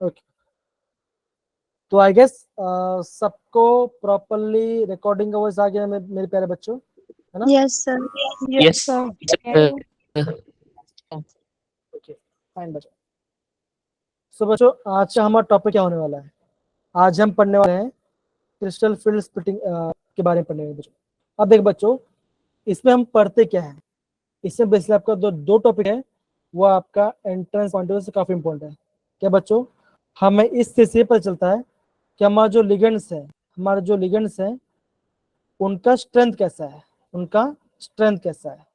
Okay, तो I guess सबको properly recording का वॉइस आ गया मेरे प्यारे बच्चों, है ना? Yes sir. Yes sir. Okay fine बच्चों। सो बच्चों, आज का हमारा टॉपिक क्या होने वाला है? आज हम पढ़ने वाले हैं क्रिस्टल फील्ड स्प्लिटिंग के बारे में पढ़ने वाले बच्चों। अब देख बच्चों, इसमें हम पढ़ते क्या है? इसमें बेसिकली आपका दो टॉपिक है, वो आपका एंट्रेंस पॉइंट ऑफ व्यू से काफी इंपॉर्टेंट है। क्या बच्चों? हमें इससे से पता चलता है कि हमारे जो लिगेंड्स हैं उनका स्ट्रेंथ कैसा है,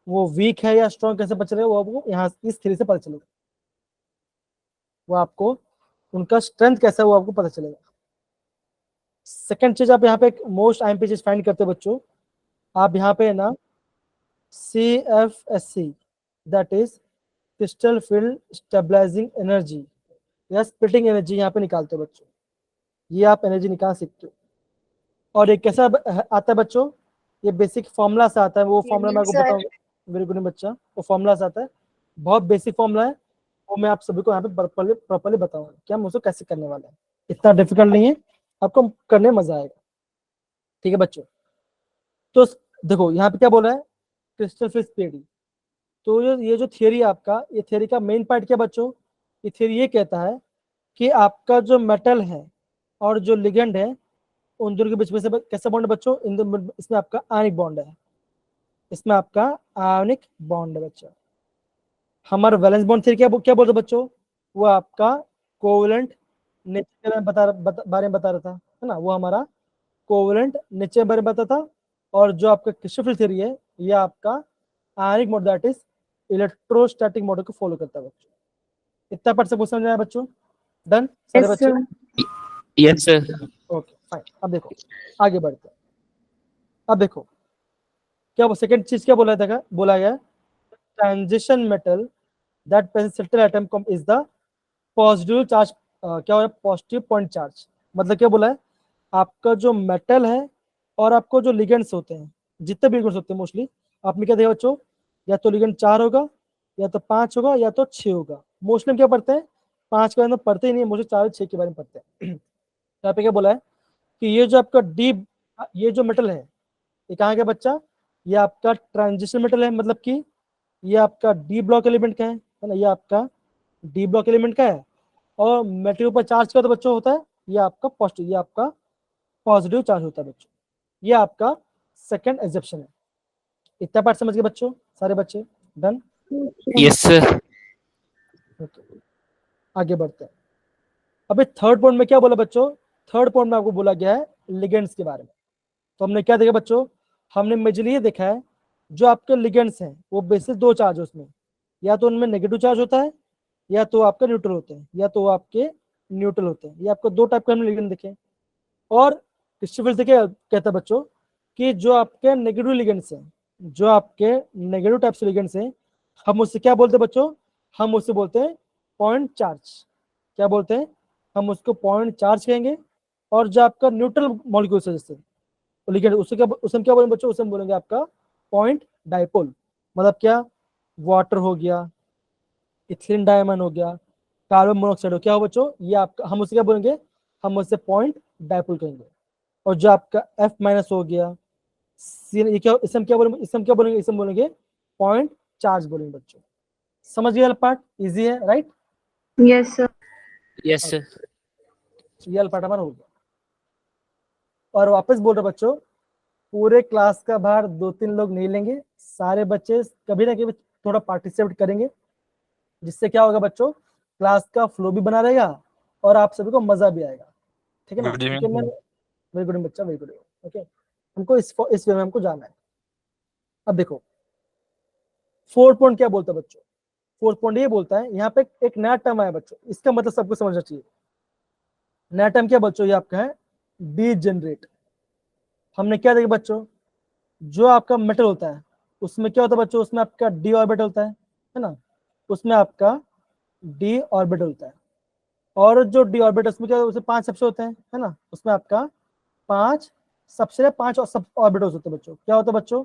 वो वीक है या स्ट्रॉन्ग कैसे पता चलेगा, वो आपको यहाँ इस थ्री से पता चलेगा। वो आपको उनका स्ट्रेंथ कैसा है वो आपको पता चलेगा। सेकंड चीज, आप यहाँ पे एक मोस्ट आईएमपी चीज फाइंड करते हो बच्चों, आप यहाँ पे ना CFSC, that is crystal field stabilising energy या स्प्लिटिंग एनर्जी यहाँ पे निकालते हो बच्चों। ये आप एनर्जी निकाल सकते हो। और ये कैसा आता है बच्चों? ये बेसिक फॉर्मूला से आता है, वो फॉर्मूला मैं आपको सर। बताऊँ। वेरी गुड बच्चा, वो फॉर्मूला से आता है, बहुत बेसिक फॉर्मूला है, वो मैं आप सभी को यहाँ पे प्रॉपरली बताऊंगा कि हम उसको कैसे करने वाले हैं। इतना डिफिकल्ट नहीं है, आपको करने में मजा आएगा। ठीक है बच्चों, तो देखो यहाँ पे क्या बोला है, क्रिस्टल फील्ड थ्योरी। तो ये जो थियरी आपका, ये थियरी का मेन पार्ट क्या बच्चों? ये थियरी ये कहता है कि आपका जो मेटल है और जो लिगेंड है, उन दोनों के बीच में से कैसा बॉन्ड है बच्चों? इसमें आपका आयनिक बॉन्ड है, बच्चों। हमारा वैलेंस बॉन्ड थियरी क्या बोलते बच्चों? वो आपका कोवलेंट नेचर के बारे में बता रहा था, है ना? वो हमारा कोवलेंट नेचर के बारे में बताता था। और जो आपका क्रिस्टल थ्योरी है, ये आपका ionic mode, that is electrostatic model को फॉलो करता है बच्चों। इतना पार्ट सब समझ आया बच्चों? डन सारे यस बच्चे? Sir. Yes sir. Okay fine. अब देखो आगे बढ़ते हैं। अब देखो क्या सेकंड चीज क्या बोला गया, transition metal that present central atom is the positive charge. क्या हो रहा है? Positive point charge. मतलब क्या बोला है, आपका जो मेटल है और आपको जो लिगेंड्स होते हैं, जितने भी लिगेंड्स होते हैं मोस्टली, आपने क्या देखा बच्चों? या तो लिगेंड 4 होगा, या तो 5 होगा, या तो 6 होगा। मोस्टली हम क्या पढ़ते हैं? 5 के बारे में पढ़ते ही नहीं, मोस्टली 4 6 के बारे में पढ़ते हैं। यहाँ पे क्या बोला है कि ये जो आपका ये जो मेटल है, ये कहाँ का बच्चा? ये आपका ट्रांजिशन मेटल है। मतलब कि ये आपका डी ब्लॉक एलिमेंट का है ना? ये आपका डी ब्लॉक एलिमेंट का है। और मेटेरियल पर चार्ज का तो बच्चों होता है, ये आपका पॉजिटिव चार्ज होता है बच्चों। ये आपका सेकंड एग्जेप्शन है। इतना पार्ट समझ गए बच्चों सारे बच्चे? डन। Yes sir. ओके, आगे बढ़ते हैं। अभी थर्ड पॉइंट में क्या बोला बच्चों? थर्ड पॉइंट में आपको बोला गया है लिगेंड्स के बारे में। तो हमने क्या देखा बच्चों? हमने मेजरली ये देखा है, जो आपके लिगेंड्स हैं वो बेसिस 2 चार्ज है उसमें, या तो उनमें नेगेटिव चार्ज होता है, या तो आपका न्यूट्रल होते हैं, या तो आपके न्यूट्रल होते हैं। ये आपको 2 टाइप के हमने लिगेंड देखे। और क्रिस्टोफर से क्या कहता है बच्चों कि जो आपके नेगेटिव लिगेंड्स हैं, जो आपके नेगेटिव टाइप से लिगेंड्स हैं, हम उससे क्या बोलते हैं बच्चों? हम उससे बोलते हैं पॉइंट चार्ज। क्या बोलते हैं? हम उसको पॉइंट चार्ज कहेंगे। और जो आपका न्यूट्रल मॉलिक्यूल्स है जैसे लिगेंड, उससे हम क्या बोलेंगे बच्चों? उससे हम बोलेंगे आपका पॉइंट डाइपोल। मतलब क्या? वाटर हो गया, इथिलीन डायमंड हो गया, कार्बन मोनोऑक्साइड हो, क्या हो बच्चों? ये आपका, हम उससे क्या बोलेंगे? हम उससे पॉइंट डाइपोल कहेंगे। और जो आपका F माइनस हो गया, ये क्या, इसे हम क्या बोलेंगे? इसे हम बोलेंगे पॉइंट चार्ज बोलेंगे बच्चों। समझ गए? पार्ट इजी है, right? Yes sir. Yes sir. ये वाला पार्ट हमारा हो गया। और वापस बोल रहे बच्चों, पूरे क्लास का भार 2-3 लोग नहीं लेंगे, सारे बच्चे कभी ना कभी थोड़ा पार्टिसिपेट करेंगे, जिससे क्या होगा बच्चों? क्लास का फ्लो भी बना रहेगा और आप सभी को मजा भी आएगा। ठीक है ना? गुड क्योंकि मैं इवनिंग। वेरी गुड बच्चा, वेरी गुड। ओके, हमको इस वे में हमको जाना है। अब देखो फोर्थ पॉइंट क्या बोलता है बच्चों? फोर्थ पॉइंट ये बोलता है, यहाँ पे एक नया टर्म आया बच्चों, इसका मतलब सबको समझना चाहिए। नया टर्म क्या बच्चों? ये आपका है डीजेनरेट। हमने क्या देखा बच्चों? जो आपका मेटल होता है उसमें क्या होता है बच्चों? उसमें आपका डी ऑर्बिटल होता है ना? उसमें आपका डी ऑर्बिटल होता है। और जो डी ऑर्बिटल उसमें क्या होता है? उसमें 5 सबसे होते हैं, है ना? उसमें आपका 5 सबसे 5 और सब ऑर्बिटल्स होते हैं बच्चों। क्या होता है बच्चों?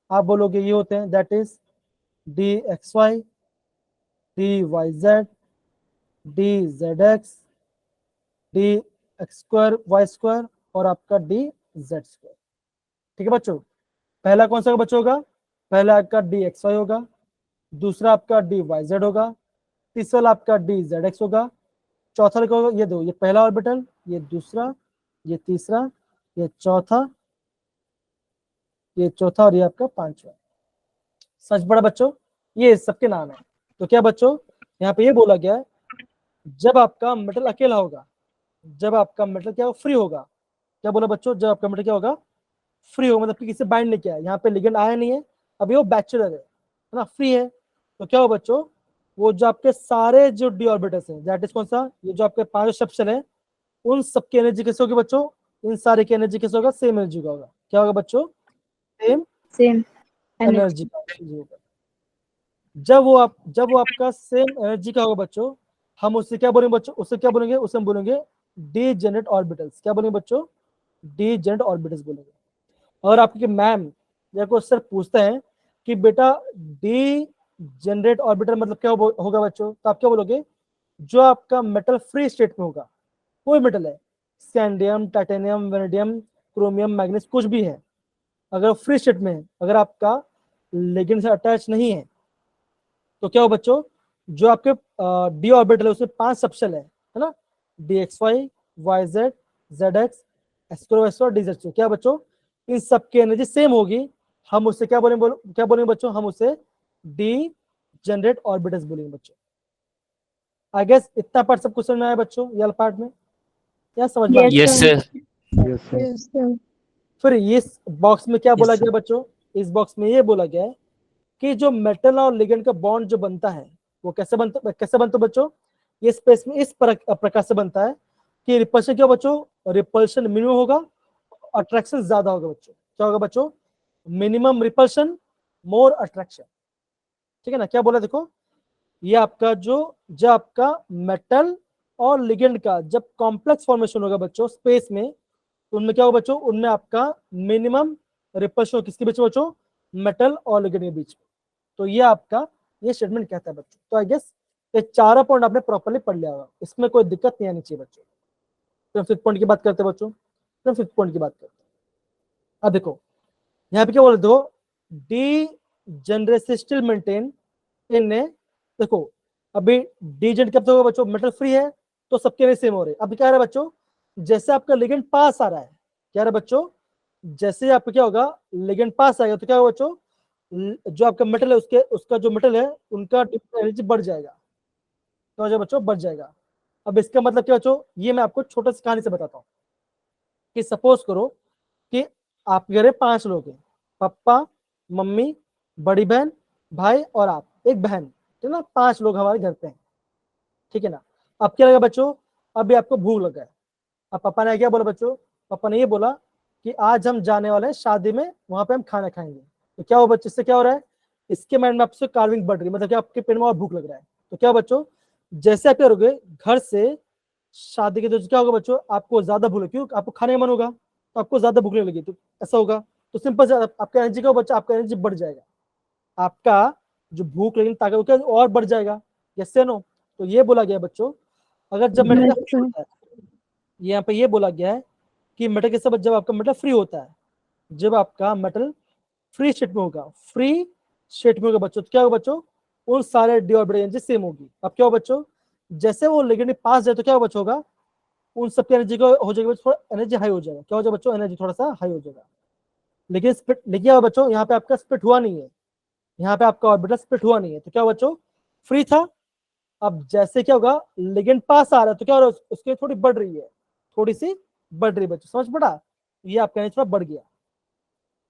आप बोलोगे ये होते हैं, that is D X Y, D Y Z, D Z X, D X square Y square और आपका डी जेड स्क्वायर। ठीक है बच्चों, पहला कौन सा बच्चों होगा, पहला आपका डी एक्स वाई होगा, दूसरा आपका डी वाई जेड होगा, तीसरा आपका डी जेड एक्स होगा, चौथा लिखा होगा ये दो, ये पहला ऑर्बिटल, ये दूसरा, ये तीसरा, ये चौथा, ये चौथा और ये आपका पांचवा। सच बड़ा बच्चों, ये सबके नाम है। तो क्या बच्चों, यहाँ पे ये बोला गया है जब आपका मेटल अकेला होगा, जब आपका मेटल क्या फ्री होगा, क्या बोला बच्चों, जब आपका मेटल क्या होगा, फ्री होगा, मतलब कि किसी बाइंड नहीं किया है, यहाँ पे लिगेंड आया नहीं है, अभी वो बैचलर है ना, फ्री है। तो क्या हो बच्चों, वो जो आपके सारे जो डी ऑर्बिटल्स हैं, दैट इज कौन सा, ये जो आपके 5 सबसेल है, उन सबकी एनर्जी कैसे होगी बच्चों, इन सारे की एनर्जी कैसे होगा, सेम एनर्जी का होगा। क्या होगा बच्चों, सेम सेम एनर्जी का होगा। जब वो आपका सेम एनर्जी का होगा बच्चों, हम उससे क्या बोलेंगे बच्चों, उससे क्या बोलेंगे, उसे हम बोलेंगे डीजेनरेट ऑर्बिटल्स। क्या बोलेंगे बच्चों, डीजेनरेट ऑर्बिटल्स बोलेंगे। और आपके मैम या को सर पूछते हैं कि बेटा डी जनरेट ऑर्बिटल मतलब क्या होगा बच्चों, तो आप क्या बोलोगे, जो आपका मेटल फ्री स्टेट में होगा, कोई मेटल है, scandium, titanium, vanadium, chromium, manganese, कुछ भी है, अगर फ्री स्टेट में है, अगर आपका लिगेंड से अटैच नहीं है, तो क्या हो बच्चों, जो आपके डी ऑर्बिटल है उसमें 5 सबसेल है ना, D X Y, Y Z, Z X, एस्क्रो और डी जेड। क्या बच्चों, इन सबकी एनर्जी सेम होगी, हम उससे क्या बोलेंगे, क्या बोलेंगे बच्चों, हम उसे डी जनरेट ऑर्बिटल्स बोलेंगे बच्चों। आई गेस इतना पार्ट सब कुछ समझ में आया बच्चों, ये पार्ट में क्या समझ में आ गया? Yes, sir. Yes sir. फिर इस बॉक्स में क्या बोला Yes, sir. गया बच्चों, इस बॉक्स में ये बोला गया है कि जो मेटल और लिगेंड का बॉन्ड जो बनता है वो कैसे बनता बच्चों, ये स्पेस में इस प्रकार से बनता है कि रिपल्शन क्या बच्चों, रिपल्शन मिनिमम होगा, अट्रैक्शन ज्यादा होगा बच्चों। क्या होगा बच्चों, मिनिमम रिपल्शन, मोर अट्रैक्शन। ठीक है ना, क्या बोला देखो, ये आपका जो आपका मेटल और लिगेंड का जब कॉम्प्लेक्स फॉर्मेशन होगा बच्चों स्पेस में, तो उनमें क्या होगा बच्चों, उनमें आपका मिनिमम रिपल्शन किसके बीच में बच्चों, मेटल और लिगेंड के बीच में। तो ये आपका ये स्टेटमेंट कहता है बच्चों। तो आई गेस ये चारों पॉइंट आपने प्रॉपर्ली पढ़ लिया होगा, इसमें कोई दिक्कत नहीं आनी चाहिए बच्चों। तो फिफ्थ पॉइंट की बात करते हैं बच्चों, तो फिफ्थ पॉइंट की बात करते हैं। अब देखो यहाँ पे क्या बोल दो, डी जनरेशन स्टिल मेंटेन इन, देखो अभी डी जेड कब तक होगा बच्चों, मेटल फ्री है तो सबके लिए सेम हो रहे हैं। अब क्या रहा है बच्चों, जैसे आपका लिगेंड पास आ रहा है, क्या रहा है बच्चों, जैसे आपका क्या होगा, लिगेंड पास आएगा तो क्या होगा बच्चों, जो आपका मेटल है उसका जो मेटल है उनका एनर्जी बढ़ जाएगा, तो जो बच्चों बढ़ जाएगा। अब इसका मतलब क्या बच्चों, ये मैं आपको छोटा सी कहानी से बताता हूँ कि सपोज करो कि आपके घर में 5 लोग हैं, पापा, मम्मी, बड़ी बहन, भाई और आप, एक बहन, ठीक ना, 5 लोग हमारे घर पे हैं। ठीक है ना, अब क्या लगा बच्चों, अभी आपको भूख लगा है। अब पापा ने क्या बोला बच्चों, पापा ने ये बोला कि आज हम जाने वाले हैं शादी में, वहां पे हम खाना खाएंगे। तो क्या हो बच्चों, इससे क्या हो रहा है, इसके माइंड में आपसे कार्विंग बढ़ रही है, मतलब कि आपके पेट में और भूख लग रहा है। तो क्या बच्चों, जैसे आप करोगे घर से शादी के, तो क्या होगा बच्चों, आपको ज्यादा भूख लगी, क्यों, आपको खाने का मन होगा तो आपको ज्यादा भूख लगी, तो ऐसा होगा। तो सिंपल से आपका एनर्जी का बच्चा, आपका एनर्जी बढ़ जाएगा, आपका जो भूख लगी ताकत क्या और बढ़ जाएगा। यस या नो, तो ये बोला गया बच्चों, अगर जब मेटल फ्री होता है, यहाँ पे ये बोला गया है कि मेटल के सब जब आपका मेटल फ्री होता है, जब आपका मेटल फ्री स्टेट में होगा, फ्री स्टेट में होगा बच्चों, तो क्या होगा बच्चों, उन सारे डी ऑर्बिटल एनर्जी सेम होगी। अब क्या होगा बच्चों, जैसे वो लिगेंड पास जाए तो क्या बच्चों होगा, उन सबकी एनर्जी को हो जाएगा थोड़ा एनर्जी हाई हो जाएगा। क्या हो जाएगा बच्चों, एनर्जी थोड़ा सा हाई हो जाएगा। लेकिन स्प्लिट, लेकिन बच्चों यहाँ पे आपका स्प्लिट हुआ नहीं है, यहाँ पे आपका ऑर्बिटल स्प्लिट हुआ नहीं है, तो क्या बच्चों, फ्री था। अब जैसे क्या होगा, लिगेंड पास आ रहा है तो क्या हो रहा है, उसकी थोड़ी बढ़ रही है, थोड़ी सी बढ़ रही है बच्चों, समझ पड़ा, ये आपका थोड़ा बढ़ गया।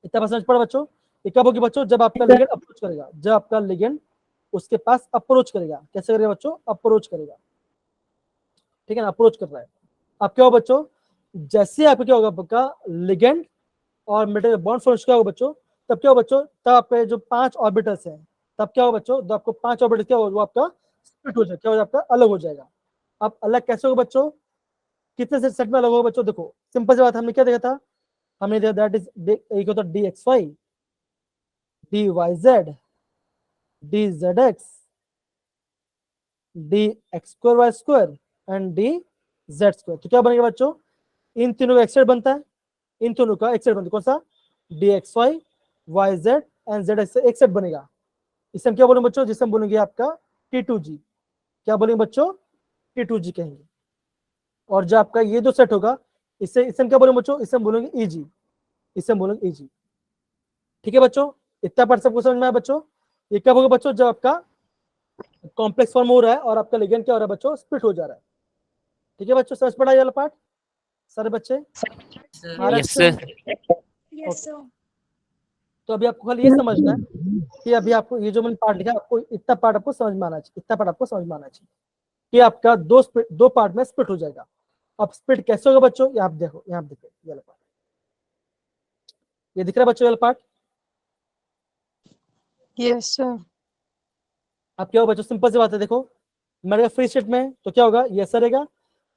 इतना समझ पड़ा बच्चों। ये कब होगी बच्चों, जब आपका लिगेंड अप्रोच करेगा, जब आपका लिगेंड उसके पास अप्रोच करेगा, कैसे करेगा बच्चों, अप्रोच करेगा। ठीक है ना, अप्रोच कर रहा है। अब क्या हो बच्चों, जैसे आपका क्या होगा, आपका लिगेंड और मेटल बॉन्ड फॉर्मेशन क्या होगा बच्चों, तब क्या होगा बच्चों, तब आपके जो 5 ऑर्बिटल्स हैं, तब क्या होगा बच्चों, जब आपको 5 ऑर्बिटल क्या होगा, वो आपका स्प्लिट हो जाएगा, क्या हो जाएगा, आपका अलग हो जाएगा। अब अलग कैसे होगा बच्चों, कितने से सेट में अलग होगा बच्चों, देखो सिंपल सी बात, हमने क्या देखा था, हमने देखा दैट इज एक होता D X Y, D Y Z, D Z X, D X square Y square and D Z square. तो क्या बनेगा बच्चों, इन तीनों का एक्स बनता है, इन दोनों का एक्स बनता है, कौन सा, D X Y Y Z and Z X बनेगा। इसे हम क्या बोलेंगे बच्चों, जिसे हम बोलेंगे आपका T2G। क्या बोलेंगे बच्चों, T2G कहेंगे। और जो आपका ये जो सेट होगा, इसे हम क्या बोलेंगे बच्चों, इसे हम बोलेंगे EG, इसे हम बोलेंगे EG। ठीक है बच्चों, इतना पार्ट सबको समझ में आया बच्चों। ये कब होगा बच्चों, जब आपका कॉम्प्लेक्स फॉर्म हो रहा है और आपका लिगेंड क्या हो रहा है बच्चों, स्प्लिट हो जा रहा है। ठीक है बच्चों, समझ पड़ा ये वाला पार्ट सारे बच्चे, आ रहा है Yes, अच्छे sir. से? Yes, sir. तो अभी आपको खाली ये समझना है कि अभी आपको ये जो मैंने पार्ट लिखा है, आपको इतना पार्ट आपको समझ में आना चाहिए, इतना पार्ट आपको समझ में आना चाहिए कि आपका दो पार्ट में स्प्लिट हो जाएगा। अब स्प्लिट कैसे होगा बच्चों, ये आप देखो, यहाँ देखो ये वाला पार्ट, ये दिख रहा है बच्चों ये वाला पार्ट। Yes, sir. अब क्या होगा बच्चों, सिंपल सी बात है, देखो मैंने फ्री स्टेट में तो क्या होगा, ये ऐसा रहेगा।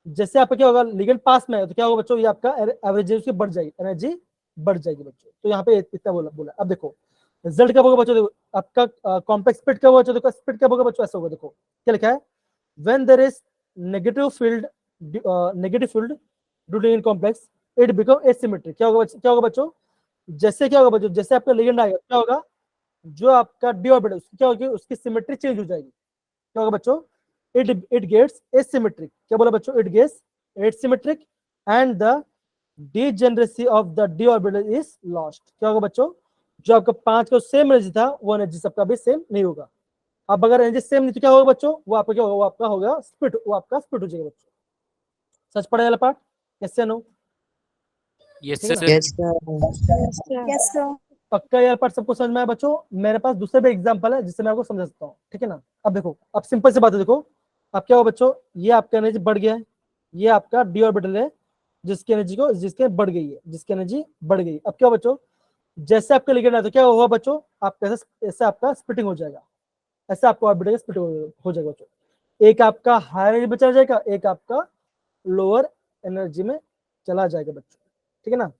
जैसे आपका क्या होगा, लिगेंड पास में है तो क्या होगा बच्चों, ये आपका एवरेज उसकी बढ़ जाएगी, एनर्जी बढ़ जाएगी बच्चों। तो यहाँ पे इतना बोला। अब देखो रिजल्ट कब होगा बच्चों, देखो आपका कॉम्प्लेक्स स्प्लिट कब होगा बच्चों, देखो स्प्लिट कब होगा बच्चों, ऐसा होगा, देखो क्या लिखा है, when there is negative field due to in complex it become asymmetric. क्या होगा बच्चों, जैसे क्या होगा बच्चों, जैसे आपका लिगेंड आएगा क्या होगा, जो आपका डी ऑर्बिटल क्या होगी, उसकी सिमेट्री चेंज हो जाएगी। क्या होगा बच्चों, it gets asymmetric। क्या बोला बच्चों, it gets asymmetric and the degeneracy of the d orbital is lost। क्या होगा बच्चों, जो आपका 5 का सेम एनर्जी था वो एनर्जी सबका भी सेम नहीं होगा। अब अगर एनर्जी सेम नहीं तो क्या होगा बच्चों, वो आपका क्या होगा, वो आपका होगा स्प्लिट, वो आपका स्प्लिट हो जाएगा बच्चों। सच पड़ा वाला पार्ट, यस या नो, Yes, ठीक है sir. ना? Yes. Yes, sir. Yes, sir. पक्का यार पार्ट सबको समझ में आया बच्चों। मेरे पास दूसरे भी एग्जांपल है जिससे मैं आपको समझा सकता हूँ, ठीक है ना। अब देखो, अब सिंपल सी बात है, देखो अब क्या हो बच्चों, ये आपका एनर्जी बढ़ गया है, ये आपका डी ऑर्बिटल है जिसकी एनर्जी बढ़ गई है, जिसकी एनर्जी बढ़ गई। अब क्या हो बच्चों, जैसे आपका लिगेंड है तो क्या हुआ बच्चों, आपका ऐसे आपका स्प्लिटिंग हो जाएगा, ऐसे आपको ऑर्बिटल स्प्लिट हो जाएगा बच्चों। एक आपका हायर एनर्जी में चला जाएगा, एक आपका लोअर एनर्जी में चला जाएगा बच्चों, ठीक है ना।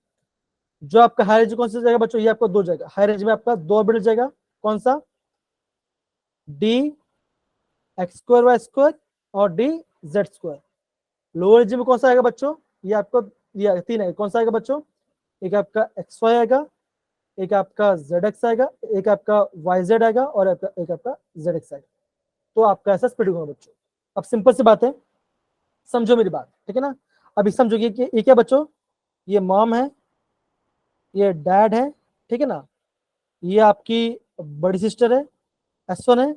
जो आपका हायर एज कौन सा जाएगा बच्चों, ये आपको दो जाएगा, हायर एज में आपका दो ऑर्बिटल जाएगा, कौन सा, D X square Y square और D Z square. Lower edge में कौन सा आएगा बच्चों, ये आपको ये तीन है, कौन सा आएगा बच्चों, एक आपका एक्स वाई आएगा, एक आपका जेड एक्स आएगा, एक आपका वाई जेड आएगा और एक आपका जेड एक्स आएगा। तो आपका ऐसा स्प्लिट होगा बच्चों। अब सिंपल सी बात है, समझो मेरी बात, ठीक है ना। अभी समझोगे कि ये क्या बच्चों, ये मॉम है, ये डैड है, ठीक है ना, ये आपकी बड़ी सिस्टर है S1 है,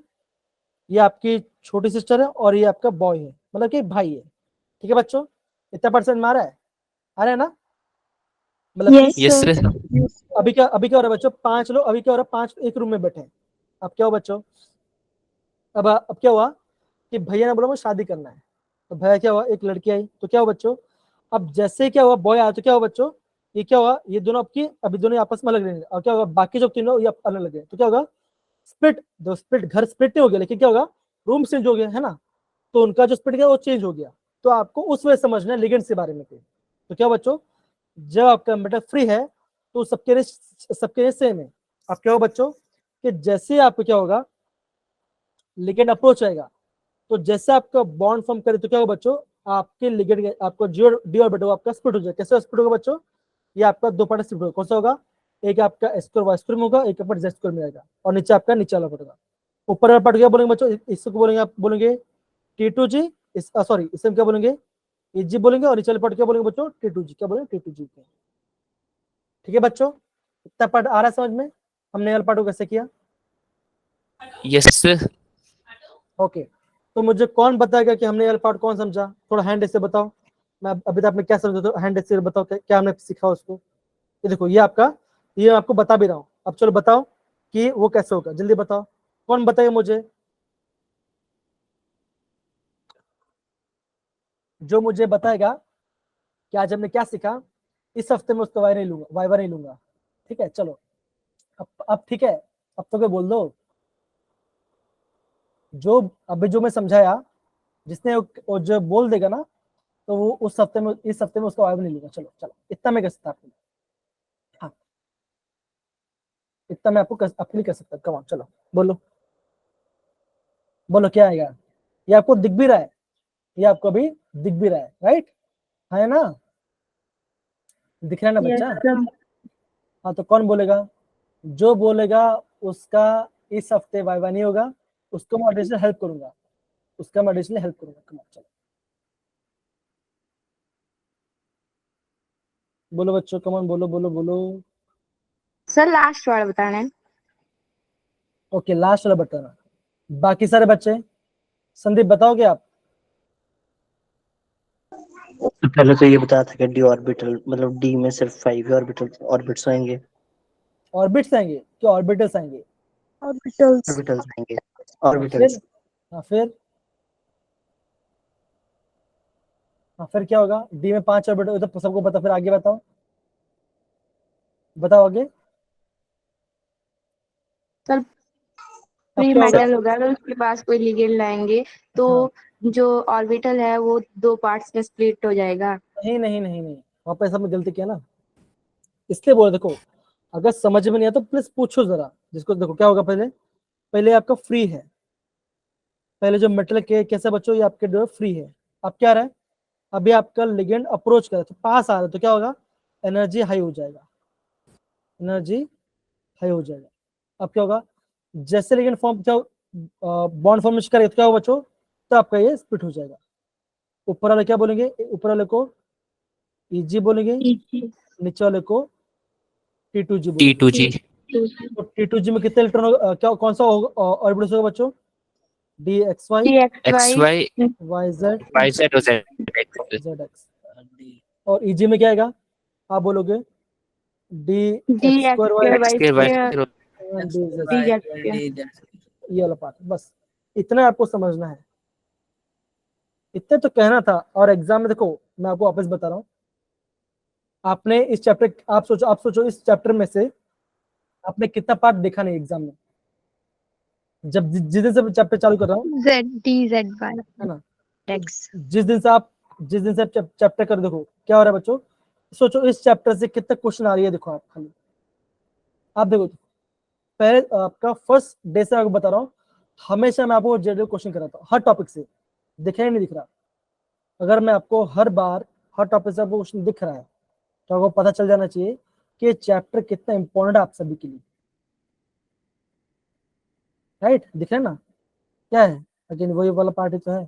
ये आपकी छोटी सिस्टर है और ये आपका बॉय है, मतलब कि भाई है। ठीक है बच्चों, इतना परसेंट मारा है, आ रहा है ना, मतलब Yes, कि Yes, sir. sir. अभी क्या हो रहा है बच्चों, 5 लोग, अभी क्या हो रहा है, 5 एक रूम में बैठे हैं। अब क्या हो बच्चों, अब क्या हुआ कि भैया ने बोला मुझे शादी करना है, तो भैया क्या हुआ, एक लड़की आई, तो क्या हुआ बच्चों, अब जैसे क्या हुआ, बॉय आया तो क्या हुआ बच्चों, ये क्या हुआ, ये दोनों आपकी अभी दोनों आपस में अलग रहेंगे, और क्या होगा, बाकी जो तीनों ये अलग लगे, तो क्या होगा, स्प्लिट, दो स्प्लिट, घर स्प्लिट नहीं हो गया लेकिन क्या होगा, रूम चेंज हो गया है ना, तो उनका जो स्प्लिट गया वो चेंज हो गया। तो आपको उस वजह समझना है लिगेंड्स के बारे में। तो क्या बच्चों, जब आपका मेटा फ्री है तो सबके सेम है। अब क्या हो बच्चों, कि जैसे आपको क्या होगा, लिगेंड अप्रोच आएगा, तो जैसे आपका बॉन्ड फॉर्म करे तो क्या होगा बच्चों, आपके लिगेंड आपको डी ऑर्बिटल आपका स्प्लिट हो जाएगा। कैसे स्प्लिट होगा बच्चों, ये आपका दो पार्ट स्प्लिट होगा, कौन सा होगा, एक आपका स्क्वायर वाई स्क्वायर में होगा, एक आपका जेड स्क्वायर में आएगा, और नीचे आपका नीचे वाला पड़ेगा। ऊपर वाला पार्ट क्या बोलेंगे बच्चों, इसको बोलेंगे, आप बोलेंगे T2G, सॉरी इसे हम क्या बोलेंगे, EG बोलेंगे, और नीचे वाले पार्ट क्या बोलेंगे बच्चों, T2G, क्या बोलेंगे, T2G। ठीक है बच्चों, इतना पार्ट आ रहा है समझ में, हमने वाला पार्ट को कैसे किया। Yes, sir. ओके, तो मुझे कौन बताएगा कि हमने वाला पार्ट कौन समझा, थोड़ा हैंड से बताओ। मैं अभी तक आपने क्या समझा, तो हैंड से बताओ क्या हमने सीखा उसको। ये देखो, ये आपका, ये आपको बता भी रहा हूँ। अब चलो बताओ कि वो कैसे होगा, जल्दी बताओ, कौन बताएगा मुझे, जो मुझे बताएगा कि आज हमने क्या सीखा। इस हफ्ते में उसका वाइवा नहीं लूंगा, ठीक है। चलो अब ठीक है, अब तो क्या बोल दो, जो अभी जो मैं समझाया, जिसने वो जो बोल देगा ना, तो वो उस हफ्ते में, इस हफ्ते में उसका वाइवा नहीं लूंगा। चलो चलो, इतना मैं कर सकता आपके लिए, हाँ इतना मैं आपके लिए कर सकता। कमाओ, चलो बोलो बोलो क्या आएगा। ये आपको दिख भी रहा है, ये आपको अभी दिख भी रहा है, राइट, है ना, दिख रहा है ना Yes, बच्चा? sir. हाँ, तो कौन बोलेगा? जो बोलेगा उसका इस हफ्ते वाइवा नहीं होगा, उसको मैं एडिशनल हेल्प करूंगा, उसका मैं एडिशनल हेल्प करूंगा। कम चलो बोलो बच्चों, कमन बोलो बोलो बोलो। सर लास्ट वाला बताना है। ओके, लास्ट वाला बटन। बाकी सारे बच्चे, संदीप बताओगे आप? पहले तो ये बताया था कि डी ऑर्बिटल मतलब डी में सिर्फ 5 ऑर्बिट्स आएंगे। ऑर्बिट्स आएंगे कि ऑर्बिटल्स आएंगे? Orbitals. ऑर्बिटल्स आएंगे। फिर ऑर्बिटल्स। हाँ फिर क्या होगा? डी में 5 ऑर्बिटल, तो सबको पता, फिर आगे बताओ, बताओ आगे। सर अब फ्री क्या होगा? मेटल होगा, अगर उसके पास कोई लिगेंड लाएंगे तो हाँ, जो ऑर्बिटल है वो 2 पार्ट्स में स्प्लिट हो जाएगा। नहीं नहीं नहीं नहीं, वहां पे सबने गलती किया ना, इसलिए बोल देखो, अगर समझ में नहीं आया तो प्लीज पूछो जरा जिसको। देखो क्या होगा, पहले पहले आपका फ्री है, पहले जो मेटल के कैसे बच्चों, ये आपके जो फ्री है। अब क्या रहा है? अभी आपका लिगेंड अप्रोच करे तो पास आ रहा है, तो क्या होगा? एनर्जी हाई हो जाएगा, एनर्जी हाई हो जाएगा। अब क्या होगा? जैसे लिगेंड फॉर्म क्या बॉन्ड फॉर्मेशन करेगा, तो क्या होगा बच्चों? तो आपका ये स्प्लिट हो जाएगा। ऊपर वाले क्या बोलेंगे? ऊपर वाले को ईजी बोलेंगे, नीचे वाले को T2G बोलेंगे। T2G तो T2G में कितने इलेक्ट्रॉन क्या कौन सा ऑर्बिटल्स होगा बच्चों? DXY, XY YZ, YZ और ZX ZX। और EG में क्या आएगा? आप बोलोगे DX2Y, X के Y और DZ। ये वाला पार्ट, बस इतना आपको समझना है, इतने तो कहना था। और एग्जाम में देखो, मैं आपको वापस बता रहा हूँ, आपने इस चैप्टर, आप सोचो इस चैप्टर में से आपने कितना पार्ट देखा नहीं एग्जाम में? जब जिस दिन से चैप्टर चालू कर रहा हूँ, ZDZY है ना, X। जिस दिन से आप चैप्टर कर, देखो क्या हो रहा है बच्चों, सोचो इस चैप्टर से कितने क्वेश्चन आ रही है। देखो आप खाली, आप देखो, पहले आपका फर्स्ट डे से आपको बता रहा हूँ, हमेशा मैं आपको जनरल क्वेश्चन कराता हूँ हर टॉपिक से, दिख रहा है नहीं दिख रहा? अगर मैं आपको हर बार हर टॉपिक से आपको क्वेश्चन दिख रहा है, तो आपको पता चल जाना चाहिए कि चैप्टर कितना इंपॉर्टेंट है आप सभी के लिए, राइट? दिख रहा है ना? क्या है? लेकिन वही वाला पार्ट ही तो है।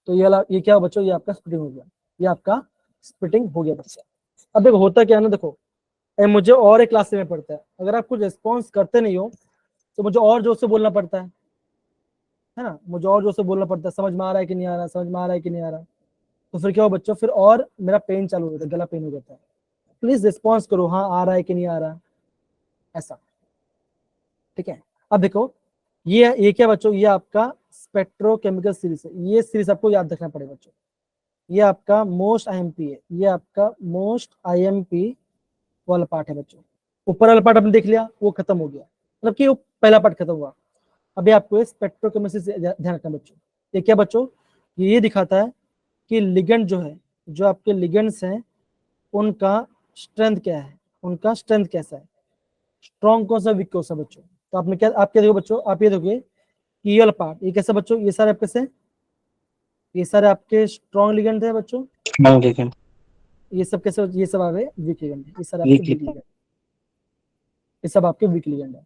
तो ये क्या बच्चों, ये आपका स्प्लिटिंग हो गया, ये आपका स्प्लिटिंग हो गया बच्चा। अब देखो होता क्या है ना, देखो मुझे और एक क्लास में पड़ता है, अगर आप कुछ रिस्पॉन्स करते नहीं हो तो मुझे और जोर से बोलना पड़ता है ना, मुझे और जोर से बोलना पड़ता है, समझ में आ रहा है कि नहीं आ रहा, समझ में आ रहा है कि नहीं आ रहा। तो फिर क्या हो बच्चों, फिर और मेरा पेन चालू हो जाता है, गला पेन हो जाता है। प्लीज रिस्पॉन्स करो, हाँ आ रहा है कि नहीं आ रहा, ऐसा, ठीक है? अब देखो, ये क्या बच्चों, ये आपका स्पेक्ट्रोकेमिकल सीरीज है, ये सीरीज आपको याद रखना पड़ेगा बच्चों। ये आपका मोस्ट आईएमपी है, ये आपका मोस्ट आईएमपी वाला पार्ट है बच्चों। ऊपर वाला पार्ट आपने देख लिया, वो खत्म हो गया, मतलब कि वो पहला पार्ट खत्म हुआ। अभी आपको स्पेक्ट्रोकेमिस्ट्री से ध्यान रखना बच्चों। ये क्या बच्चों, ये दिखाता है कि लिगेंड जो है, जो आपके लिगेंड्स हैं, उनका स्ट्रेंथ क्या है, उनका स्ट्रेंथ कैसा है, स्ट्रॉन्ग कौन सा, वीक कौन सा बच्चों। तो आपने क्या, आप क्या देखो बच्चों, आप ये देखोगे कि ये वाला पार्ट, ये कैसा बच्चों, ये सारे आपके से, ये सारे आपके स्ट्रॉन्ग लिगेंड है बच्चों, हाँ लेकिन ये सब कैसे, ये सब आपके वीक लिगेंड है, ये सारे ये आपके वीक लिगेंड, ये सब आपके वीक लिगेंड है।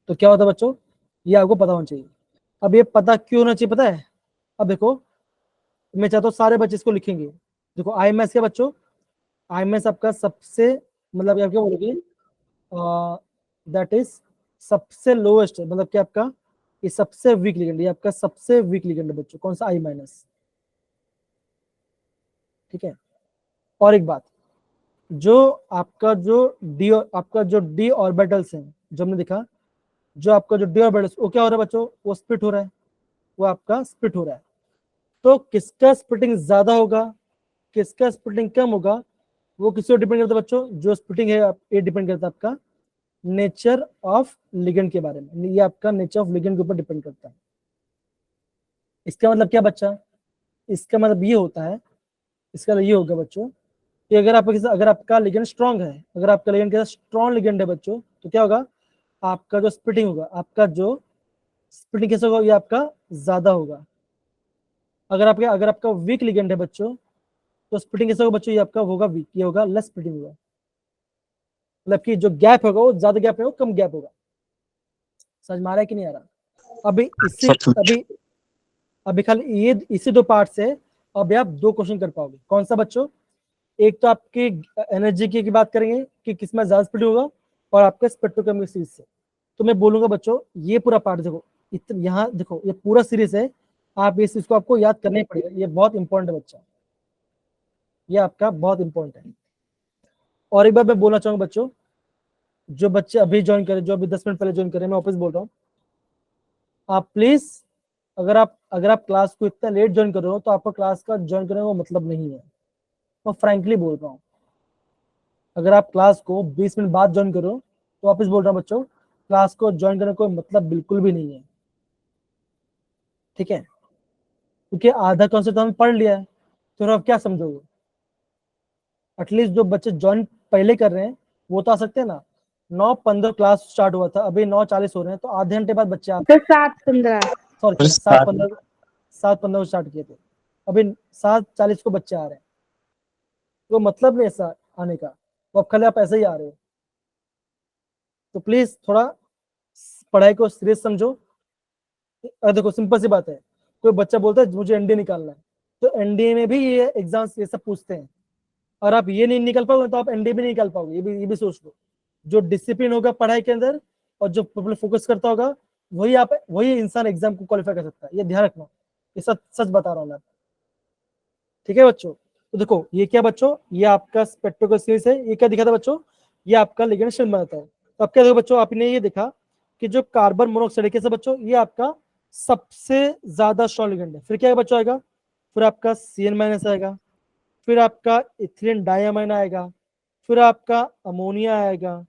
तो क्या होता है बच्चों, ये आपको पता होना चाहिए। अब ये पता क्यों होना चाहिए पता है? अब देखो, मैं चाहता हूँ सारे बच्चे इसको लिखेंगे। देखो आईएमएस के बच्चों, आईएमएस आपका सबसे, मतलब आप क्या बोलोगे, दैट इज सबसे लोएस्ट, मतलब कि आपका ये सबसे वीक लिगेंड, ये आपका सबसे वीक लिगेंड है बच्चों, कौन सा, आई माइनस, ठीक है? और एक बात, जो आपका जो डी ऑर्बिटल्स हैं, जो हमने देखा, जो आपका जो डी ऑर्बिटल्स, वो क्या हो रहा है बच्चों, वो स्प्लिट हो रहा है, वो आपका स्प्लिट हो रहा है। तो किसका स्प्लिटिंग ज्यादा होगा, किसका स्प्लिटिंग कम होगा, वो किसी को डिपेंड करता है बच्चों, जो स्प्लिटिंग है ये डिपेंड करता है आपका नेचर ऑफ लिगेंड के बारे में, ये आपका नेचर ऑफ लिगेंड के ऊपर डिपेंड करता है। इसका मतलब क्या बच्चा, इसका मतलब ये होता है, इसका मतलब ये होगा बच्चों कि अगर आपका लिगेंड स्ट्रांग है, अगर आपका लिगेंड के साथ स्ट्रांग लिगेंड है बच्चों, तो क्या होगा, आपका जो स्प्लिटिंग होगा, आपका जो स्प्लिटिंग कैसे होगा, ये आपका ज्यादा होगा। अगर आपका वीक लिगेंड है बच्चों, तो स्प्लिटिंग कैसे होगा बच्चों, ये आपका होगा वीक, ये होगा लेस स्प्लिटिंग होगा। मतलब कि जो गैप होगा वो ज्यादा गैप नहीं होगा, कम गैप होगा। समझ में आ रहा है कि नहीं आ रहा? अभी खाली ये इसी दो पार्ट से अभी आप दो क्वेश्चन कर पाओगे। कौन सा बच्चों? एक तो आपकी एनर्जी की बात करेंगे कि किसमें ज्यादा स्पीड होगा, और आपके स्पेक्ट्रोकेमिकल सीरीज से। तो मैं बोलूंगा बच्चों ये पूरा पार्ट देखो, यहाँ देखो ये पूरा सीरीज है, आप इस चीज को आपको याद करना ही पड़ेगा, ये बहुत इंपॉर्टेंट है बच्चा, ये आपका बहुत इंपॉर्टेंट है। और एक बार मैं बोलना चाहूंगा बच्चों, जो बच्चे अभी ज्वाइन करें, जो अभी 10 मिनट पहले ज्वाइन करें, मैं वापस बोल रहा हूँ, आप प्लीज अगर आप क्लास को इतना लेट ज्वाइन कर रहे हो, तो आपका क्लास का ज्वाइन करने का मतलब नहीं है। मैं फ्रैंकली बोल रहा हूँ, अगर आप क्लास को 20 मिनट बाद ज्वाइन करो, तो वापस बोल रहा हूँ बच्चों, क्लास को ज्वाइन करने का कोई मतलब बिल्कुल भी नहीं है, ठीक है? क्योंकि आधा कॉन्सेप्ट हमने पढ़ लिया है, तो अब क्या समझोगे? एटलीस्ट जो बच्चे ज्वाइन पहले कर रहे हैं वो तो आ सकते हैं ना। 9:15 क्लास स्टार्ट हुआ था, अभी 9:40 हो रहे हैं, तो आधे घंटे बाद बच्चे आप तो 7:15। सॉरी 7:15 को स्टार्ट किए थे, अभी 7:40 को बच्चे आ रहे हैं, तो मतलब नहीं ऐसा आने का, तो अब खाली आप ऐसे ही आ रहे हो। तो प्लीज थोड़ा पढ़ाई को सीरियस समझो। देखो सिंपल सी बात है, कोई बच्चा बोलता है मुझे एनडीए निकालना है, तो एनडीए में भी ये एग्जाम्स ये सब पूछते हैं, और आप ये नहीं निकल पाओगे तो आप एनडीए भी नहीं निकाल पाओगे, ये भी सोच लो। जो डिसिप्लिन होगा पढ़ाई के अंदर और जो फोकस करता होगा, वही इंसान एग्जाम को क्वालिफाई कर सकता है, ये ध्यान रखना, ये सच सच बता रहा हूँ मैं, ठीक है बच्चों? तो देखो ये क्या बच्चों, ये आपका स्पेक्ट्रोकल सीरीज है, ये क्या दिखा था बच्चों, ये आपका लिगेंड स्ट्रेंथ बनाता है। तो अब क्या देखो बच्चों, आपने ये देखा कि जो कार्बन मोनोऑक्साइड है कैसे बच्चों, ये आपका सबसे ज्यादा स्ट्रॉन्ग लिगेंड है। फिर क्या बच्चों आएगा, फिर आपका CN- आएगा, फिर आपका इथिलीन डायमाइन आएगा, फिर आपका अमोनिया आएगा,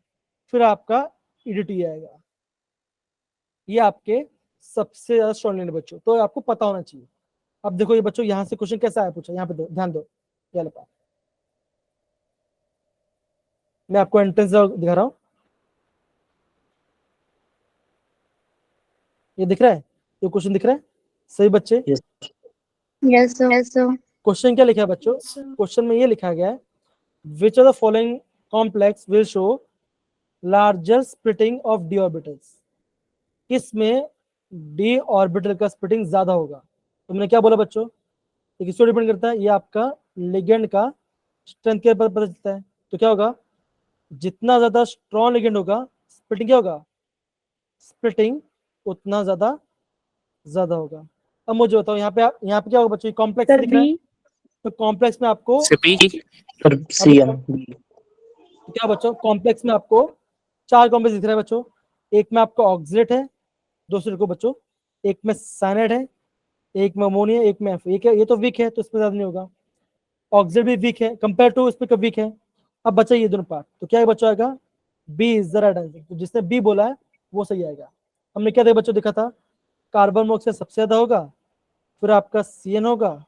फिर आपका EDT आएगा। ये आपके सबसे ज्यादा स्ट्रॉन्ग लिगेंड बच्चों, तो आपको पता होना चाहिए। अब देखो ये बच्चों यहाँ से क्वेश्चन कैसा आया पूछा, यहाँ पे ध्यान दो, ये लो, मैं आपको एंट्रेंस दिखा रहा हूँ, ये दिख रहा है, ये क्वेश्चन दिख रहा है सही बच्चे? Yes. Yes sir. क्वेश्चन क्या लिखा है बच्चों? क्वेश्चन में ये लिखा गया है, which of the following complex will show larger splitting of D orbitals? किसमें डी ऑर्बिटल का स्प्लिटिंग ज्यादा होगा? तुमने क्या बोला बच्चों, ये किस पर डिपेंड करता है, ये आपका लिगेंड का स्ट्रेंथ के ऊपर पता चलता है। तो क्या होगा, जितना ज्यादा स्ट्रॉन्ग लिगेंड होगा, स्प्लिटिंग क्या होगा, स्प्लिटिंग उतना ज्यादा होगा। अब मुझे बताओ यहाँ पे क्या होगा बच्चों, कॉम्प्लेक्स सर दिख रहा बी। है, तो कॉम्प्लेक्स में आपको सभी और CN क्या बच्चों, कॉम्प्लेक्स में आपको 4 कॉम्प्लेक्स दिख रहा है बच्चों। एक में आपका ऑक्सीलेट है, दूसरे को बच्चों, एक में साइनाइड है, एक में अमोनिया, एक में ये तो वीक है, तो इसमें ज्यादा नहीं होगा। ऑक्सीलेट भी वीक है कंपेयर टू इसमें, वीक है। अब बचा ये दोनों पार्ट, तो क्या है बच्चों आएगा, B is the right answer. तो जिसने बी बोला है वो सही आएगा। हमने क्या देखा बच्चों, देखा था कार्बन मोनोऑक्साइड सबसे ज्यादा होगा, फिर आपका CN होगा,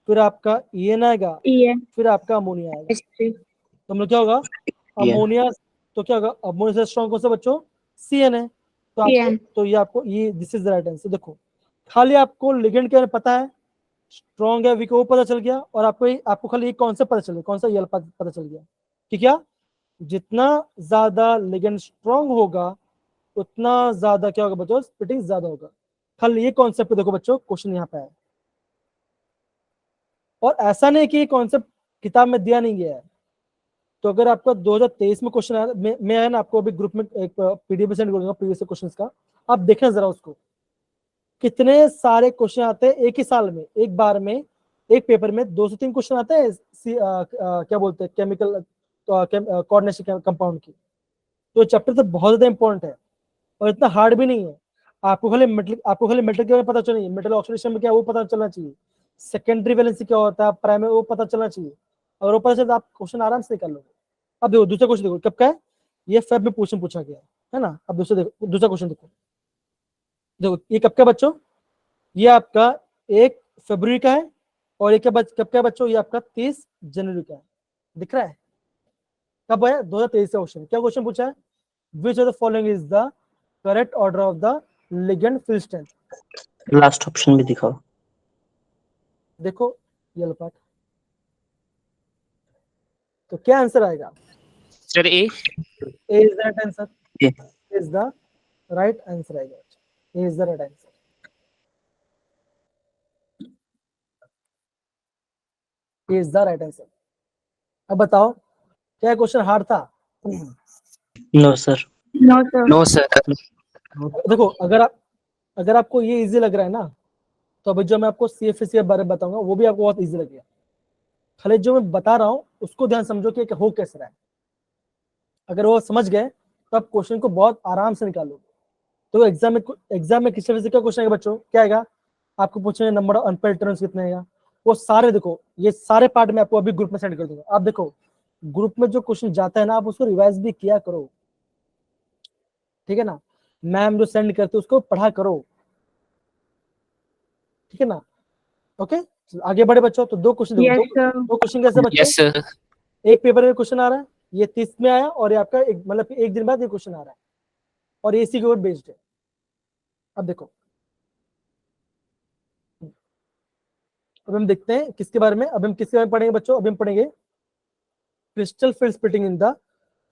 फिर आपका EN आएगा, EN। फिर आपका अमोनिया आएगा। तो हम लोग क्या होगा, EN अमोनिया, तो क्या होगा, अमोनिया से स्ट्रॉन्ग कौन सा बच्चों, CN है, तो आपको CN। तो ये आपको ये this is the right answer. देखो खाली आपको लिगेंड के बारे में पता है, स्ट्रॉन्ग है वीक वो पता चल गया, और आपको खाली एक कॉन्सेप्ट पता चल गया, कौन सा, ये पता चल गया कि क्या, जितना ज्यादा लिगेंड स्ट्रॉन्ग होगा उतना ज्यादा क्या होगा बच्चों, स्प्लिटिंग ज्यादा होगा। खाली ये कॉन्सेप्ट देखो बच्चों, क्वेश्चन यहाँ पे है, और ऐसा नहीं कि ये कॉन्सेप्ट किताब में दिया नहीं गया है। तो अगर आपका 2023 में क्वेश्चन आया, मैं है ना आपको अभी ग्रुप में एक PDF सेंड करूंगा प्रीवियस क्वेश्चंस का, आप देखना जरा उसको, कितने सारे क्वेश्चन आते हैं एक ही साल में, एक बार में, एक पेपर में 2 से 3 क्वेश्चन आते हैं क्या बोलते हैं, केमिकल कोऑर्डिनेशन कंपाउंड की। तो चैप्टर तो बहुत ज्यादा इंपॉर्टेंट है, और इतना हार्ड भी नहीं है। आपको खाली मेटल के बारे में पता चलना चाहिए, मेटल ऑक्सीडेशन में क्या वो पता चलना चाहिए, सेकेंडरी वैलेंसी क्या होता है, प्राइमरी वो पता चलना चाहिए, अगर वो पता चले तो आप क्वेश्चन आराम से निकाल लोगे। अब देखो दूसरा क्वेश्चन, देखो कब का है, ये फेब में पूछा गया है ना। अब दूसरा क्वेश्चन देखो, ये कब का बच्चों, ये आपका 1 फरवरी का है, और ये कब का है बच्चों, ये आपका 30 जनवरी का है। दिख रहा है? कब आया? 2023 का क्वेश्चन। क्या क्वेश्चन पूछा है? Which of the following is the correct order of the ligand field strength? Last option भी दिखाओ। देखो ये लो पार्ट, तो क्या आंसर आएगा? Sir A. A is the right answer, A. Is the right answer आएगा, A is the right answer. A is the right answer. अब बताओ क्या क्वेश्चन हार्ड था? No sir. No sir. No sir. देखो अगर आपको ये इजी लग रहा है ना, तो अभी जो मैं आपको CFA के बारे में बताऊंगा वो भी आपको बहुत इजी लगेगा। खाली जो मैं बता रहा हूँ उसको ध्यान समझो कि हो कैसे रहा है। अगर वो समझ गए तो आप क्वेश्चन को बहुत आराम से निकालोगे। तो एग्जाम में किस तरह से क्या क्वेश्चन आएगा बच्चों? क्या आएगा? आपको पूछेंगे नंबर ऑफ अनपेड टर्म्स कितने आएगा, वो सारे देखो, ये सारे पार्ट में आपको अभी ग्रुप में सेंड कर दूंगा। आप देखो ग्रुप में जो क्वेश्चन जाता है ना, आप उसको रिवाइज भी किया करो, ठीक है ना? मैम जो सेंड करते उसको पढ़ा करो, ठीक है ना? ओके, आगे बढ़े बच्चों। तो दो क्वेश्चन देखो, यस सर। दो क्वेश्चन कैसे बच्चों? Yes sir. एक पेपर में क्वेश्चन आ रहा है, ये 30 में आया, और ये आपका एक मतलब एक दिन बाद ये क्वेश्चन आ रहा है, और ये इसी के ऊपर बेस्ड है। अब देखो, अब हम देखते हैं किसके बारे में, अब हम किसके बारे में पढ़ेंगे बच्चों? अभी हम पढ़ेंगे crystal field splitting in the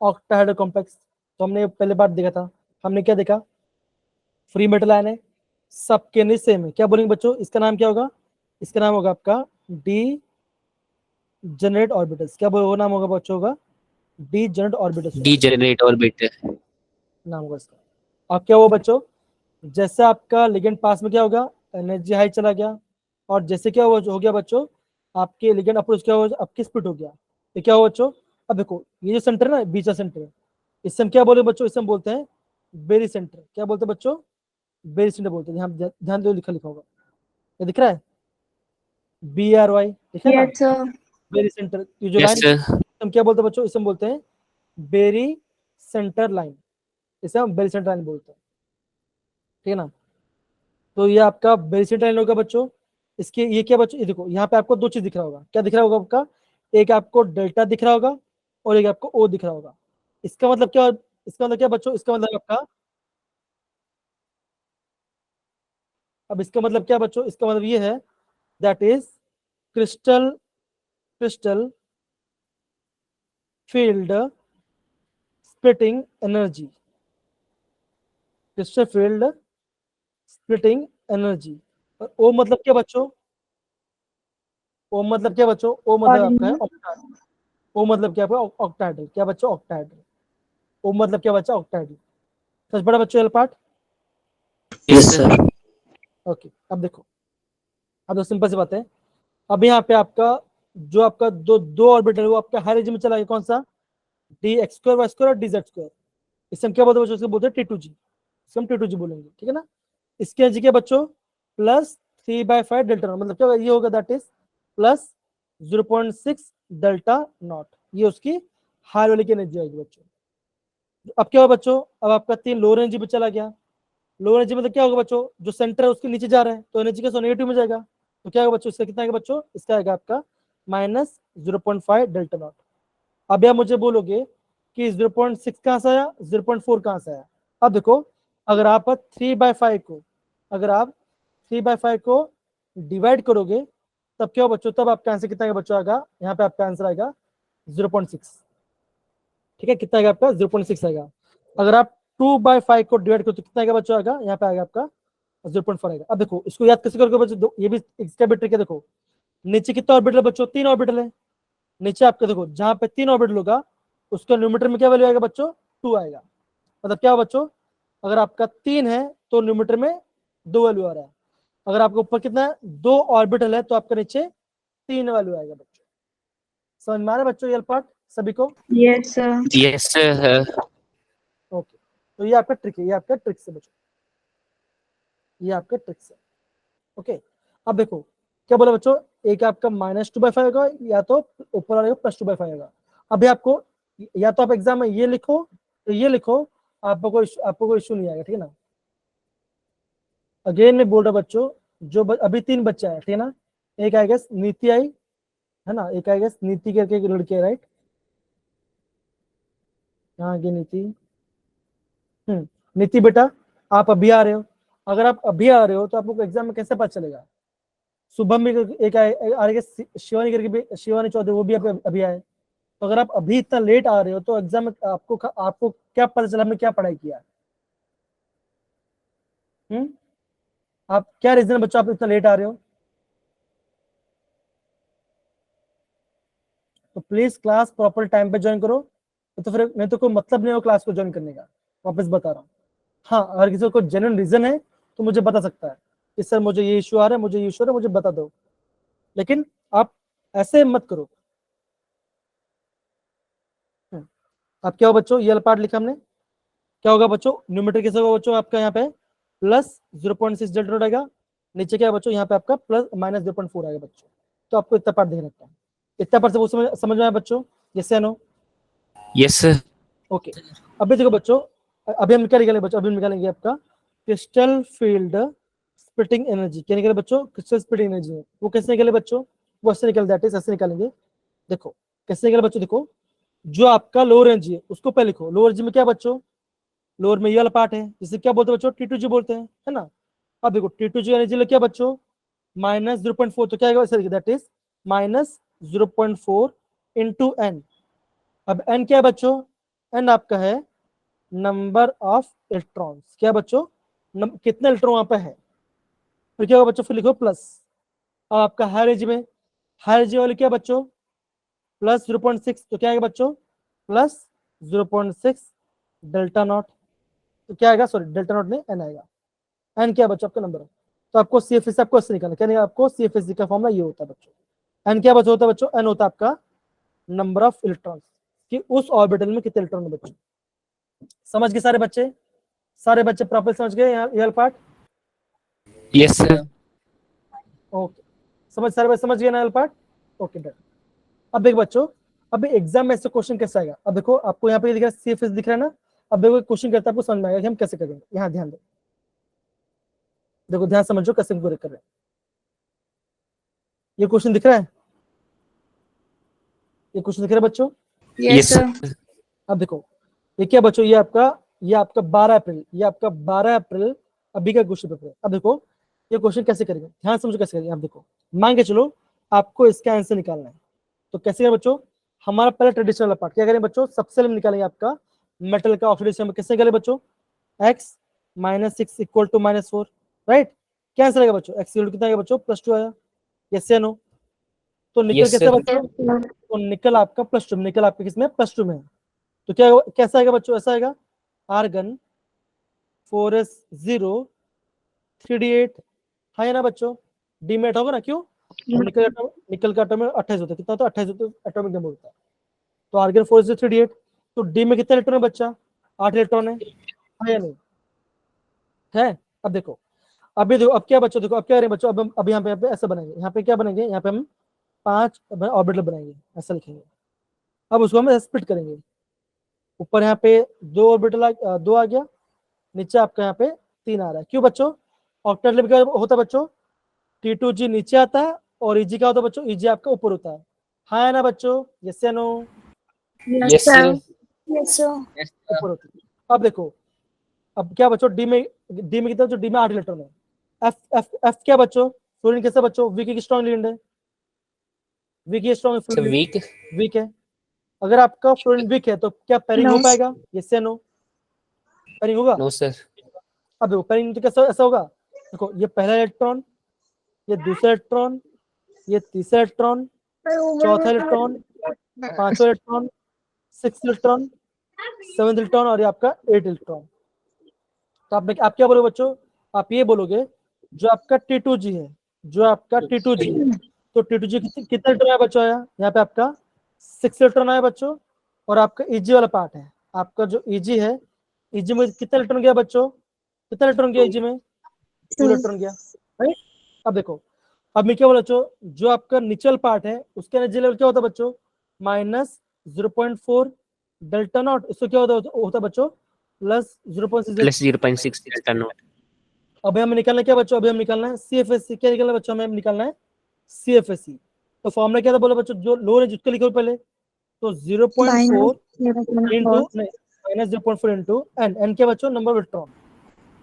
octahedral complex. तो हमने पहले बार देखा था, हमने क्या देखा? फ्री मेटल आयन है, सबके नीचे में क्या बोलेंगे बच्चों? इसका नाम क्या होगा? इसका नाम होगा आपका डी जनरेट ऑर्बिटल्स। क्या वो नाम होगा बच्चों का? D generate orbitals D generate orbit. नाम होगा इसका। और क्या हुआ बच्चों? जैसे आपका लिगेंड पास में क्या होगा? एनर्जी हाई चला गया, और जैसे क्या हो गया बच्चों? आपके लिगेंड अप्रोच क्या हो, आपकी स्प्लिट हो गया। ये क्या हुआ बच्चों? अब देखो ये जो सेंटर है ना, बीच का सेंटर है, इससे हम क्या बोले बच्चों? इससे हम बोलते हैं बेरी सेंटर। क्या बोलते हैं बच्चों? बेरी सेंटर बोलते हैं। यहाँ ध्यान दो, लिखा लिखा होगा, ये दिख रहा है? BRY, ठीक है ना? Yes sir. बेरी सेंटर, ये जो यस लाइन सर। हम क्या बोलते हैं बच्चों? इसे हम बोलते हैं बेरी सेंटर लाइन, इसे हम बेरी सेंटर लाइन बोलते हैं, ठीक है ना? तो ये आपका बेरी सेंटर लाइन होगा बच्चों। इसके ये क्या बच्चों? ये देखो यहाँ पे आपको दो चीज दिख रहा होगा। क्या दिख रहा होगा आपका? एक आपको डेल्टा दिख रहा होगा, और एक आपको O दिख रहा होगा। इसका मतलब क्या? इसका मतलब क्या बच्चों? इसका मतलब आपका, अब इसका मतलब क्या बच्चों? इसका मतलब ये है, that is crystal field splitting energy, crystal field splitting energy. और ओ मतलब क्या बच्चों? ओ मतलब क्या बच्चों? ओ मतलब आपका है ऑक्टाहेड्रल। ओ मतलब क्या आपका? ऑक्टाहेड्रल। क्या बच्चों? ऑक्टाहेड्रल। ओ मतलब क्या बच्चा? ऑक्टाहेड्रल। समझ पड़ा बच्चों ये पार्ट? Yes sir. ओके, अब देखो, अब तो सिंपल सी बात है। अब यहाँ पे आपका जो आपका दो ऑर्बिटल वो आपका हाई रेंज में चला गया, कौन सा? dx² y² और dz²। इससे हम क्या बोलते हैं बच्चों? इसको बोलते हैं T2G, इसको हम T2G बोलेंगे, ठीक है ना? इसके एनर्जी क्या बच्चों? +3/5 डेल्टा नॉट। मतलब क्या ये होगा? That is +0.6 delta naught. ये उसकी हाई वाली की एनर्जी आएगी बच्चों। अब क्या होगा बच्चों? अब आपका 3 लोअर एनर्जी पे चला गया। लोअर एनर्जी मतलब क्या होगा बच्चों? जो सेंटर है उसके नीचे जा रहा है, तो एनर्जी का नेगेटिव में जाएगा। तो क्या होगा बच्चों? इसका कितना आएगा बच्चों? इसका आएगा आपका -0.5 डेल्टा नॉट। अब आप मुझे बोलोगे कि 0.6 कहां से आया, 0.4 कहां से आया? अब देखो, अगर आप 3/5 को, अगर आप 3/5 को डिवाइड करोगे, तब क्या हो बच्चों? तब आपका आंसर कितना आएगा बच्चों? आएगा यहाँ पे आपका आंसर आएगा 0.6, ठीक है? कितना आएगा आपका? 0.6 आएगा। अगर आप 2/5 को डिवाइड करो तो कितना आएगा बच्चों? आएगा यहाँ पे आएगा आपका 0.4 आएगा। अब देखो इसको याद कैसे करोगे बच्चों? ये भी इसका भी ट्रिक है। देखो नीचे कितना ऑर्बिटल है बच्चों? 3 ऑर्बिटल है नीचे आपका। देखो जहां पे 3 ऑर्बिटल होगा उसका न्यूमरेटर में क्या वैल्यू आएगा बच्चों? 2 आएगा। मतलब क्या बच्चों? अगर आपका 3 है तो न्यूमरेटर में 2 वैल्यू आ रहा है। अगर आपके ऊपर कितना है? 2 ऑर्बिटल है, तो आपका नीचे 3 वैल्यू आएगा बच्चों। समझ में आ रहा है बच्चों ये पार्ट सभी को? Yes sir. Yes sir. Okay, तो ये आपका ट्रिक है, ये आपका ट्रिक है बच्चों, ये आपका ट्रिक है। ओके, अब देखो क्या बोला बच्चों? एक आपका -2/5 होगा, या तो ऊपर वाले का +2/5 होगा। अभी आपको या तो आप एग्जाम में ये लिखो, तो ये लिखो, आपको कोई इशू नहीं आएगा, ठीक है ना? अगेन मैं बोल रहा बच्चों, जो अभी 3 बच्चा है, ठीक है ना? एक आई गेस नीति आई है ना, एक आई गेस नीति करके एक लड़की है, राइट? यहाँ आ गई नीति। नीति बेटा आप अभी आ रहे हो, अगर आप अभी आ रहे हो तो आपको एग्जाम में कैसे पता चलेगा? शुभम भी एक आ रही है, शिवानी करके भी, शिवानी चौधरी, वो भी अभी आए। तो अगर आप अभी इतना लेट आ रहे हो तो एग्जाम में आपको क्या पता चला हमने क्या पढ़ाई किया? आप क्या रीजन है बच्चों आप इतना लेट आ रहे हो? तो प्लीज क्लास प्रॉपर टाइम पे ज्वाइन करो, तो फिर नहीं तो कोई मतलब नहीं हो क्लास को ज्वाइन करने का, वापस बता रहा हूँ। हाँ, अगर किसी को जेन्युइन रीजन है तो मुझे बता सकता है कि सर मुझे ये इशू आ रहा है, मुझे ये इशू आ रहा है, मुझे बता दो, लेकिन आप ऐसे मत करो। अब क्या हो बच्चों, ये पार्ट लिखा हमने, क्या होगा बच्चों? न्यूमेरेटर कैसे होगा बच्चों आपका? यहाँ पे प्लस 0.6 डेल्टा नॉट आएगा, नीचे क्या है बच्चों? यहाँ पे आपका प्लस माइनस 0.4 आएगा बच्चों। तो आपको इतना पार्ट देखना रखता है, इतना पार्ट से वो समझ में आया बच्चों? यस या नो? Yes sir. ओके, अभी देखो बच्चों, अभी हम क्या निकालेंगे बच्चों? अभी हम निकालेंगे आपका क्रिस्टल फील्ड स्प्लिटिंग एनर्जी। क्या निकाले बच्चों? Crystal splitting energy. वो कैसे निकाले बच्चों? वो ऐसे निकल, दैट इज ऐसे निकालेंगे। देखो कैसे निकाले बच्चों, देखो जो आपका लोअर एनर्जी है उसको पहले लिखो। लोअर एनर्जी में क्या बच्चों? लोअर में ये वाला पार्ट है जिसे क्या बोलते हैं बच्चों? T2G बोलते हैं, है ना? अब देखो T2G एनर्जी क्या बच्चों? माइनस 0.4, तो क्या आएगा वैसे? That is minus 0.4 into N. अब एन क्या है बच्चों? एन आपका है नंबर ऑफ इलेक्ट्रॉन्स। क्या बच्चों? कितने इलेक्ट्रॉन वहां पे है। फिर क्या होगा बच्चों? फिर लिखो प्लस। अब आपका हायर एनर्जी में, हायर एनर्जी वाले क्या बच्चों? प्लस 0.6, तो क्या आएगा बच्चों? Plus 0.6 delta naught. तो क्या आएगा? सॉरी डेल्टा नॉट नहीं, एन आएगा। एन क्या बच्चों? आपका नंबर है। तो आपको CFSC आपको ऐसे निकालना, क्या नहीं? आपको CFSC का फॉर्मूला ये होता है बच्चों। एन क्या बच्चों होता है बच्चों? एन होता है आपका नंबर ऑफ इलेक्ट्रॉन्स कि उस ऑर्बिटल में कितने इलेक्ट्रॉन है बच्चों। समझ गए सारे बच्चे? सारे बच्चे प्रॉपर समझ गए ये पार्ट? Yes sir. ओके, सारे बच्चे समझ गए ना पार्ट? Okay done. अब देखो बच्चों, अब एग्जाम में ऐसे क्वेश्चन कैसे आएगा? अब देखो आपको यहाँ पे दिख रहा है CFS दिख रहा है ना? अब देखो क्वेश्चन करता है, आपको समझ में आएगा कि हम कैसे करेंगे। यहाँ ध्यान दो, देखो ध्यान समझो कैसे पूरे कर रहे हैं। ये क्वेश्चन दिख रहा है? ये क्वेश्चन दिख रहा है बच्चों? Yes sir. अब देखो ये क्या बच्चों? ये आपका 12 अप्रैल, ये आपका 12 अप्रैल अभी का क्वेश्चन पेपर है। अब देखो ये क्वेश्चन कैसे करेंगे, ध्यान समझो कैसे करेंगे। अब देखो मान के चलो आपको इसका आंसर निकालना है, तो कैसे करें बच्चों? हमारा पहले ट्रेडिशनल पार्ट क्या करें बच्चों? सबसे पहले निकालेंगे आपका मेटल का ऑक्सीडेशन। कैसे निकालें बच्चों? x minus 6 equal to -4, right? क्या आंसर आएगा बच्चों? x इक्वल टू कितना आएगा बच्चों? +2 आया। यस या नो? तो निकल Yes, कैसे sir. बच्चों? तो निकल आपका +2, निकल आपके किसमें? +2 में। तो क्या कैसा आएगा बच्चों? ऐसा आएगा आर्गन 4s0 3d8, हाँ या ना बच्चों? डीमेट होगा ना, क्यों? निकल का एटम 28 होता है, कितना होता है? 28 एटॉमिक नंबर होता है। तो आर्गन 4s0 3d8, तो डी में कितने इलेक्ट्रॉन है बच्चा? 8 इलेक्ट्रॉन है, हाँ या नहीं है? अब देखो अभी देखो, अब क्या बच्चों? देखो अब क्या करें बच्चों? अब यहाँ पे ऐसा बनाएंगे, यहाँ पे क्या बनाएंगे? यहाँ पे हम 5 ऑर्बिटल बनाएंगे, ऐसा लिखेंगे। अब उसको हम स्प्लिट करेंगे। ऊपर यहाँ पे 2 ऑर्बिटल 2 आ गया, नीचे आपका यहाँ पे 3 आ रहा है। क्यों बच्चों? ऑक्टेट में क्या होता है बच्चों? T2G नीचे आता है और EG क्या होता है बच्चों? EG आपका ऊपर होता है, हाँ है ना बच्चों? यस या no? Yes, sir. Yes sir. ऊपर होती है। अब देखो अब क्या बच्चों? डी में कितना बच्चों? डी में 8 इलेक्ट्रॉन है। एफ क्या बच्चों? फ्लोरीन कैसे बच्चों? वीक की स्ट्रॉन्ग लिगेंड है, weak strong So weak. Weak है। अगर आपका फ्लोरीन वीक है तो क्या पेयरिंग हो पाएगा? यस या नो? पेयरिंग होगा? No, sir. अब देखो पेयरिंग तो कैसा ऐसा होगा? देखो ये पहला इलेक्ट्रॉन, ये दूसरा इलेक्ट्रॉन, ये तीसरा इलेक्ट्रॉन, चौथा इलेक्ट्रॉन, पांचवा इलेक्ट्रॉन, 6 इलेक्ट्रॉन, 7 इलेक्ट्रॉन और ये आपका 8 इलेक्ट्रॉन। तो आप क्या बोलोगे बच्चों? आप ये बोलोगे जो आपका T2G है, जो आपका T2G है, तो T2G कितना इलेक्ट्रॉन आया बच्चों? आया यहाँ पे आपका 6 इलेक्ट्रॉन आया बच्चों। और आपका EG वाला पार्ट है, आपका जो EG है, EG में कितना इलेक्ट्रॉन गया बच्चों? कितना इलेक्ट्रॉन गया EG में? 2 इलेक्ट्रॉन गया, राइट? अब देखो अब मैं क्या बोला बच्चों? जो आपका निचल पार्ट है उसका एनर्जी लेवल क्या होता है बच्चों? -0.4 डेल्टा नॉट। इसको क्या होता है बच्चों? +0.6। Plus 0.6 delta naught. अभी हमें निकालना क्या बच्चों? अभी हम निकालना है CFSC। क्या निकालना है बच्चों? हमें निकालना है CFSC। तो फॉर्मूला क्या था बोला बच्चों? जो लोअर है उसको लिखो पहले, तो 0.4 इंटू माइनस 0.4 इंटू एन क्या बच्चों number of electron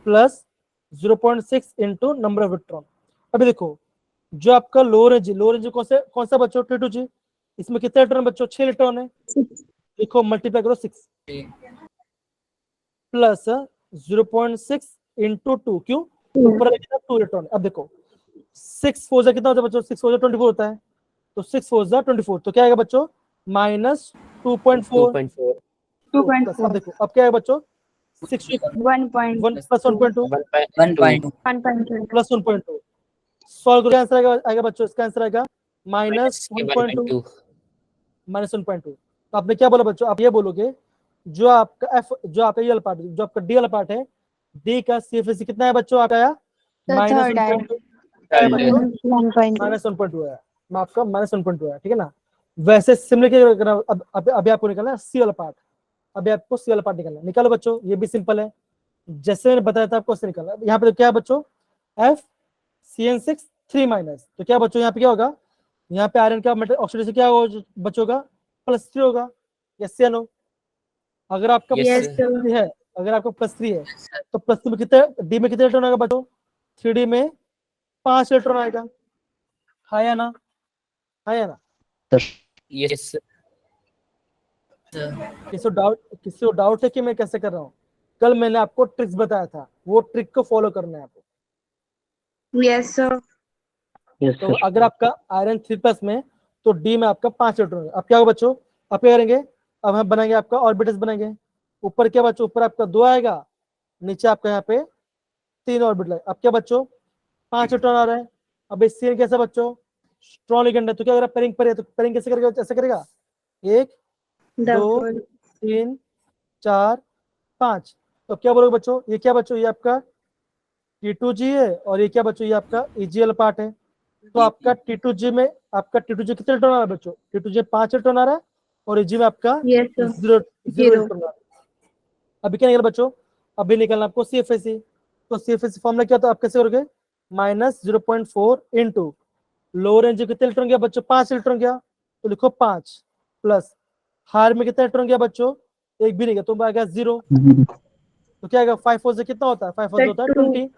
plus 0.6 into number of electron. अभी देखो जो आपका लोअर रेंज कौन सा बच्चों T2G, इसमें कितने इलेक्ट्रॉन बच्चों 6 इलेक्ट्रॉन है, देखो मल्टीप्लाई करो 6 प्लस 0.6 इंटू 2, क्यों ऊपर कितना 2 इलेक्ट्रॉन। अब देखो 6 4 जा कितना होता है बच्चों, 6 4 जा 24 होता है, तो 6 4 जा 24, तो क्या आएगा बच्चों माइनस 2.4 2.4 प्लस। अब देखो अब क्या आएगा बच्चों 6 1 प्लस 1.2 1.2 प्लस 1.2 सॉल्व करो, आंसर आएगा बच्चों, इसका आंसर आएगा माइनस 1.2 1.2 माइनस 1.2। तो आपने क्या बोला बच्चों, आप ये बोलोगे जो आपका एफ जो आपका ये वाला पार्ट जो आपका डी वाला पार्ट है, डी का CFC कितना है बच्चों आपका आया माइनस 1.2 है बच्चों, माइनस 1.2 है आपका माइनस 1.2 है, ठीक है ना। वैसे सिमिलर अब अभी आपको निकालना है सी वाला पार्ट, अभी आपको सी वाला पार्ट निकालना है, निकालो बच्चों, ये भी सिंपल है, जैसे मैंने बताया था आपको उससे निकालना है। यहाँ पे तो क्या है बच्चों FCN6 3 माइनस, तो क्या बच्चों यहाँ पे क्या होगा, यहाँ पे आयरन का ऑक्सीडेशन क्या होगा बच्चों का +3 होगा, यस या नो। अगर आपका Yes, +3 है, अगर आपका +3 है तो +3 में कितने डी में कितने इलेक्ट्रॉन आएगा बच्चों 3D में 5 इलेक्ट्रॉन आएगा, हाँ या ना, हाँ या ना। yes, किसी को डाउट है कि मैं कैसे कर रहा हूँ, कल मैंने आपको ट्रिक्स बताया था, वो ट्रिक को फॉलो करना है आपको। Yes sir. यस तो सर। अगर आपका आयरन 3+ में तो डी में आपका 5 इलेक्ट्रॉन, अब क्या होगा बच्चों, अब क्या करेंगे, अब हम बनाएंगे आपका ऑर्बिटल्स बनाएंगे, ऊपर क्या बच्चों ऊपर आपका 2 आएगा, नीचे आपका यहाँ पे 3 ऑर्बिटल। अब क्या बच्चों 5 इलेक्ट्रॉन आ रहा है, अब इस सीन कैसा बच्चों स्ट्रॉन्ग लिगेंड है, तो क्या अगर पेरिंग पर है तो पेरिंग कैसे करेगा, ऐसे करेगा 1 2 3 4 5, तो क्या बोलोगे बच्चों, ये क्या बच्चों ये आपका T2G है, और ये क्या बच्चों ये आपका EGL पार्ट है। तो आपका T2G में आपका T2G कितने इलेक्ट्रॉन आ रहा है बच्चों, T2G 5 इलेक्ट्रॉन आ रहा है, और EG में आपका यस सर। 0 Zero. इलेक्ट्रॉन आ रहा है। अभी क्या निकला बच्चों, अभी निकलना आपको CFSE, तो CFSE फॉर्मूला क्या था, आप कैसे करोगे -0.4 इंटू लोअर रेंज कितने इलेक्ट्रॉन गया बच्चों 5 इलेक्ट्रॉन गया, तो लिखो 5 प्लस हायर में कितना इलेक्ट्रॉन गया बच्चों, एक भी नहीं गया, तो आ गया 0, तो क्या आएगा 5 4 से कितना होता है, 5 4 से होता है 20,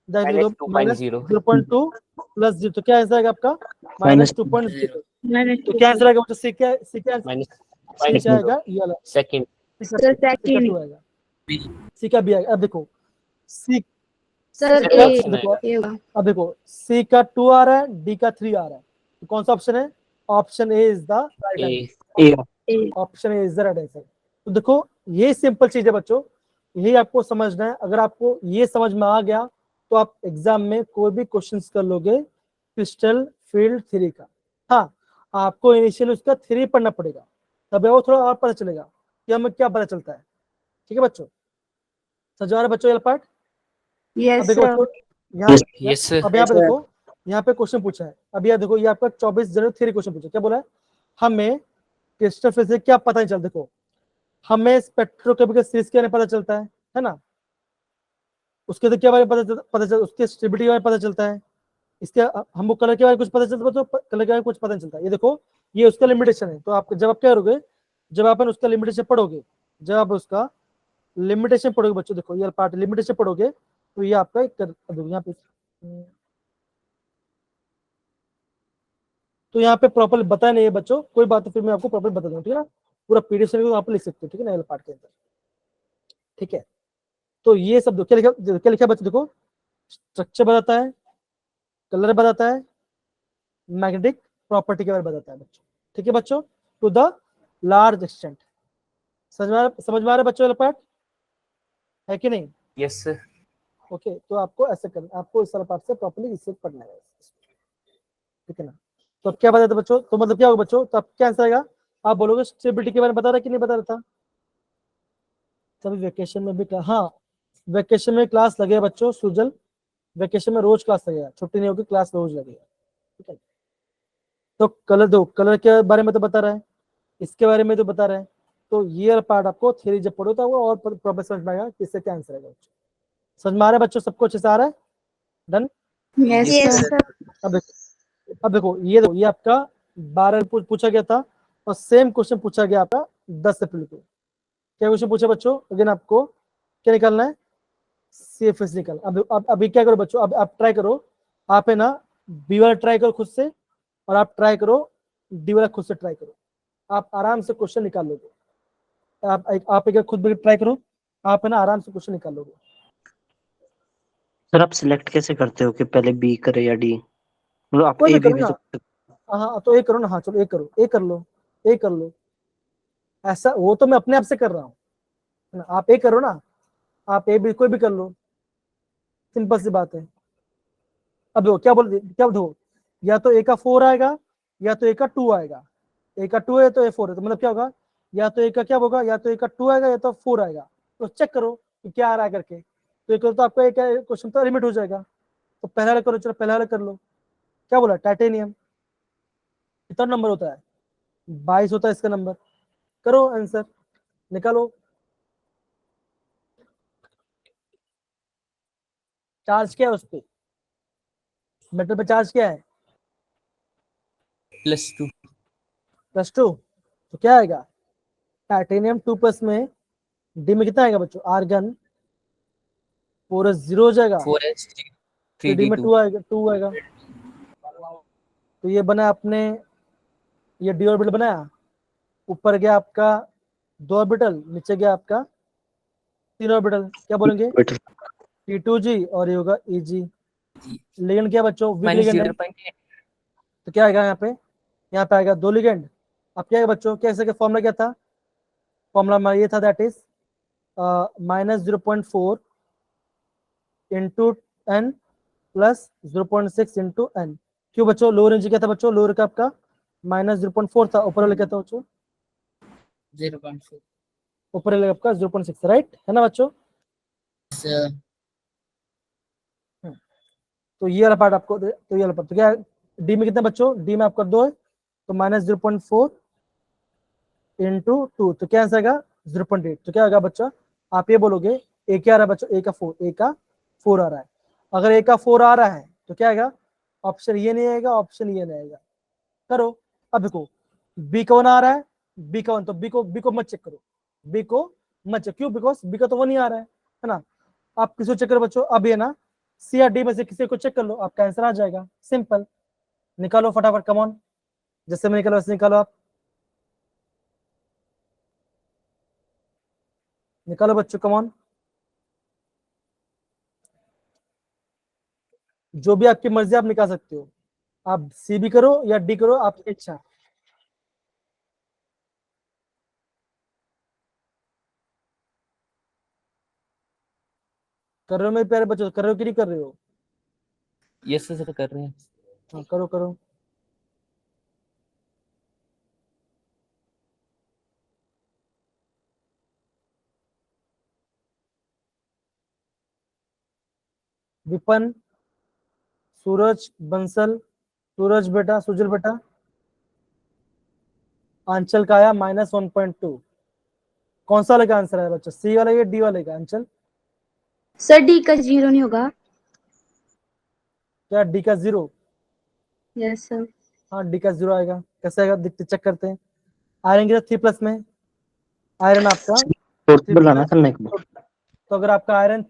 minus माइनस 2.0 0.2 प्लस 0, तो क्या आंसर आएगा आपका माइनस -2.0, तो क्या आंसर आएगा बच्चों, सी क्या minus आएगा ये वाला, second सर सेकंड। 2 आएगा, सी का बी आएगा। अब देखो सी सर सी का ए देखो, ए होगा। अब देखो सी का 2 आ रहा है, डी का 3 आ रहा है, तो कौन सा ऑप्शन है, option A is the right A answer, A A option A is the right answer. तो देखो ये सिंपल चीज है बच्चों, यही आपको समझना है, अगर आपको ये समझ में आ गया तो आप एग्जाम में कोई भी क्वेश्चंस कर लोगे क्रिस्टल फील्ड थ्योरी का। हाँ आपको इनिशियल उसका थ्योरी पढ़ना पड़ेगा, तब वो थोड़ा और पता चलेगा कि हमें क्या पता चलता है, ठीक है बच्चों, समझ आ रहा है बच्चों ये पार्ट। अब यस देखो सर। बच्चों यहाँ yes अब यहाँ पे देखो, यहाँ पे क्वेश्चन पूछा है, अभी यहाँ देखो ये आपका 24 जनवरी थ्योरी क्वेश्चन पूछा, क्या बोला है, हमें क्रिस्टल फील्ड से क्या पता नहीं चलता, देखो हमें स्पेक्ट्रोकेमिकल सीरीज के बारे में पता चलता है ना, उसके तो क्या बारे में पता चलता, उसके स्टेबिलिटी के बारे में पता चलता है, इसके हमको कलर के बारे में कुछ पता चलता है, तो कलर के बारे में कुछ पता नहीं चलता। ये देखो ये उसका लिमिटेशन है, तो आप जब आप क्या करोगे, जब आप उसका लिमिटेशन पढ़ोगे, जब आप उसका लिमिटेशन पढ़ोगे बच्चों, देखो ये पार्ट लिमिटेशन पढ़ोगे तो ये आपका यहाँ पे, तो यहाँ पे प्रॉपर बताया नहीं है बच्चों, कोई बात, तो फिर मैं आपको प्रॉपर बता दूंगा, ठीक है ना, पूरा PDF से आप लिख सकते हो, ठीक है ना, पार्ट के अंदर, ठीक है। तो ये सब क्या लिखा बच्चों, देखो स्ट्रक्चर बताता है, कलर बताता है, मैग्नेटिक प्रॉपर्टी के बारे में बताता है बच्चों, ठीक है बच्चों, टू द लार्ज एक्सटेंट। समझ में आ रहा है बच्चों वाला पार्ट है कि नहीं, yes ओके। तो आपको ऐसे करना, आपको इस वाला पार्ट से प्रॉपर्ली इससे पढ़ना है, ठीक है ना। तो अब क्या बताया था बच्चों, तो मतलब क्या होगा बच्चों, तो अब क्या आंसर आएगा, आप बोलोगे स्टेबिलिटी के बारे में बता रहा कि नहीं बता रहा था, तभी वेकेशन में भी हाँ वेकेशन में क्लास लगेगा बच्चों, सुजल वेकेशन में रोज क्लास लगेगा, छुट्टी नहीं होगी, क्लास रोज लगेगा, ठीक है। तो कलर दो, कलर के बारे में तो बता रहा है, इसके बारे में तो बता रहा है, तो ये पार्ट आपको थ्योरी जब पढ़ो तो वो और प्रॉपर समझ में आएगा किससे क्या आंसर आएगा, समझ में आ रहा है बच्चों, सबको अच्छे से आ रहा है, डन। Yes sir. अब देखो ये आपका 12 पूछा गया था, और सेम क्वेश्चन पूछा गया आपका 10 अप्रैल को, क्या क्वेश्चन पूछा बच्चों? अगेन आपको क्या निकालना है? CFS निकाल। अब अभी क्या करो बच्चों, अब आप ट्राई करो, आप है ना बी वाला ट्राई करो खुद से, और आप ट्राई करो डी वाला खुद से ट्राई करो, आप आराम से क्वेश्चन निकाल लोगे। आप एक खुद भी ट्राई करो, आप है ना आराम से क्वेश्चन निकाल लोगे। सर आप सिलेक्ट कैसे करते हो कि पहले बी करे या डी? मतलब आप कोई ए भी बी करो भी ना। तो हाँ तो एक करो ना, हाँ चलो एक करो, एक कर लो, एक कर लो। ऐसा वो तो मैं अपने आप से कर रहा हूँ ना, आप एक करो ना, आप ए भी कोई भी कर लो, सिंपल सी बात है। अब देखो क्या दो, या तो ए का 4 आएगा या तो ए का 2 आएगा। ए का 2 है तो ए 4 है, तो मतलब क्या होगा, या तो ए का क्या होगा, या तो ए का 2 आएगा या तो 4 आएगा। तो चेक करो कि क्या आ रहा है करके, तो एक तो आपका एक क्वेश्चन तो एलिमिट हो जाएगा। तो पहला वाला करो, चलो पहला वाला कर लो। क्या बोला? टाइटेनियम। कितना नंबर होता है? 22 होता है इसका नंबर। करो आंसर, निकालो। चार्ज क्या है उस पे, मेटल पे चार्ज क्या है? +2। +2। तो क्या आएगा? टाइटेनियम 2+ में डी में कितना आएगा बच्चों? आर्गन 4s 0 हो जाएगा, 4s तो डी में 3d2। 2 आएगा, 2 आएगा। तो ये बना आपने, ये डी ऑर्बिटल बनाया, ऊपर गया आपका 2 ऑर्बिटल, नीचे गया आपका 3 ऑर्बिटल। क्या बोलेंगे? बेटर। T2G, और ये होगा EG। लिगेंड क्या बच्चों? वीक लिगेंड है, -0.8। तो क्या आएगा यहाँ पे? यहाँ पे आएगा 2 लिगेंड। अब क्या है बच्चों, कैसे का फॉर्मूला क्या था? फॉर्मूला हमारा ये था, that is -0.4 into n plus 0.6 into n। क्यों बच्चों? लोअर रेंज क्या था बच्चों? लोअर का आपका -0.4 था, ऊपर वाले क्या था बच्चों? 0.4। ऊपर वाले आपका 0.6, राइट है ना बच्चों? तो ये वाला पार्ट आपको, तो ये वाला पार्ट, तो क्या डी में कितना बच्चों? डी में आपका 2 है, तो -0.4 इंटू 2, तो क्या आंसर आएगा? 0.8। तो क्या होगा बच्चा? आप ये बोलोगे ए क्या आ रहा है बच्चों? ए का 4, ए का 4 आ रहा है। अगर ए का 4 आ रहा है तो क्या आएगा? ऑप्शन ये नहीं आएगा, ऑप्शन ये नहीं आएगा। करो। अब देखो बी का 1 आ रहा है, बी का 1, तो बी को मत चेक करो, बी को मत चेक। क्यों? बिकॉज बी का तो 1 ही आ रहा है ना। आप किसको चेक करो बच्चों? अब ये ना सी या डी में से किसी को चेक कर लो, आपका आंसर आ जाएगा। सिंपल, निकालो फटाफट, कम ऑन, जैसे मैं निकालो वैसे निकालो, आप निकालो बच्चों, कम ऑन। जो भी आपकी मर्जी आप निकाल सकते हो, आप सी भी करो या डी करो, आपकी इच्छा। कर रहे हो मेरे प्यारे बच्चों? कर रहे हो कि नहीं कर रहे हो? यस सर कर रहे हैं। हाँ करो करो। विपन, सूरज, बंसल, सूरज बेटा, सुजल बेटा, आंचल का आया -1.2। कौन सा वाले का आंसर है बच्चा? सी वाला या डी वाले का? आंचल सर डी का 0 नहीं होगा? क्या डी का 0? Yes sir. हाँ डी का 0 आएगा। कैसे आएगा दिखते, चेक करते हैं। आयरन की 3+ में, आयरन आपका टोटल 3+ बनाना में, करना एक बार। तो अगर आपका आयरन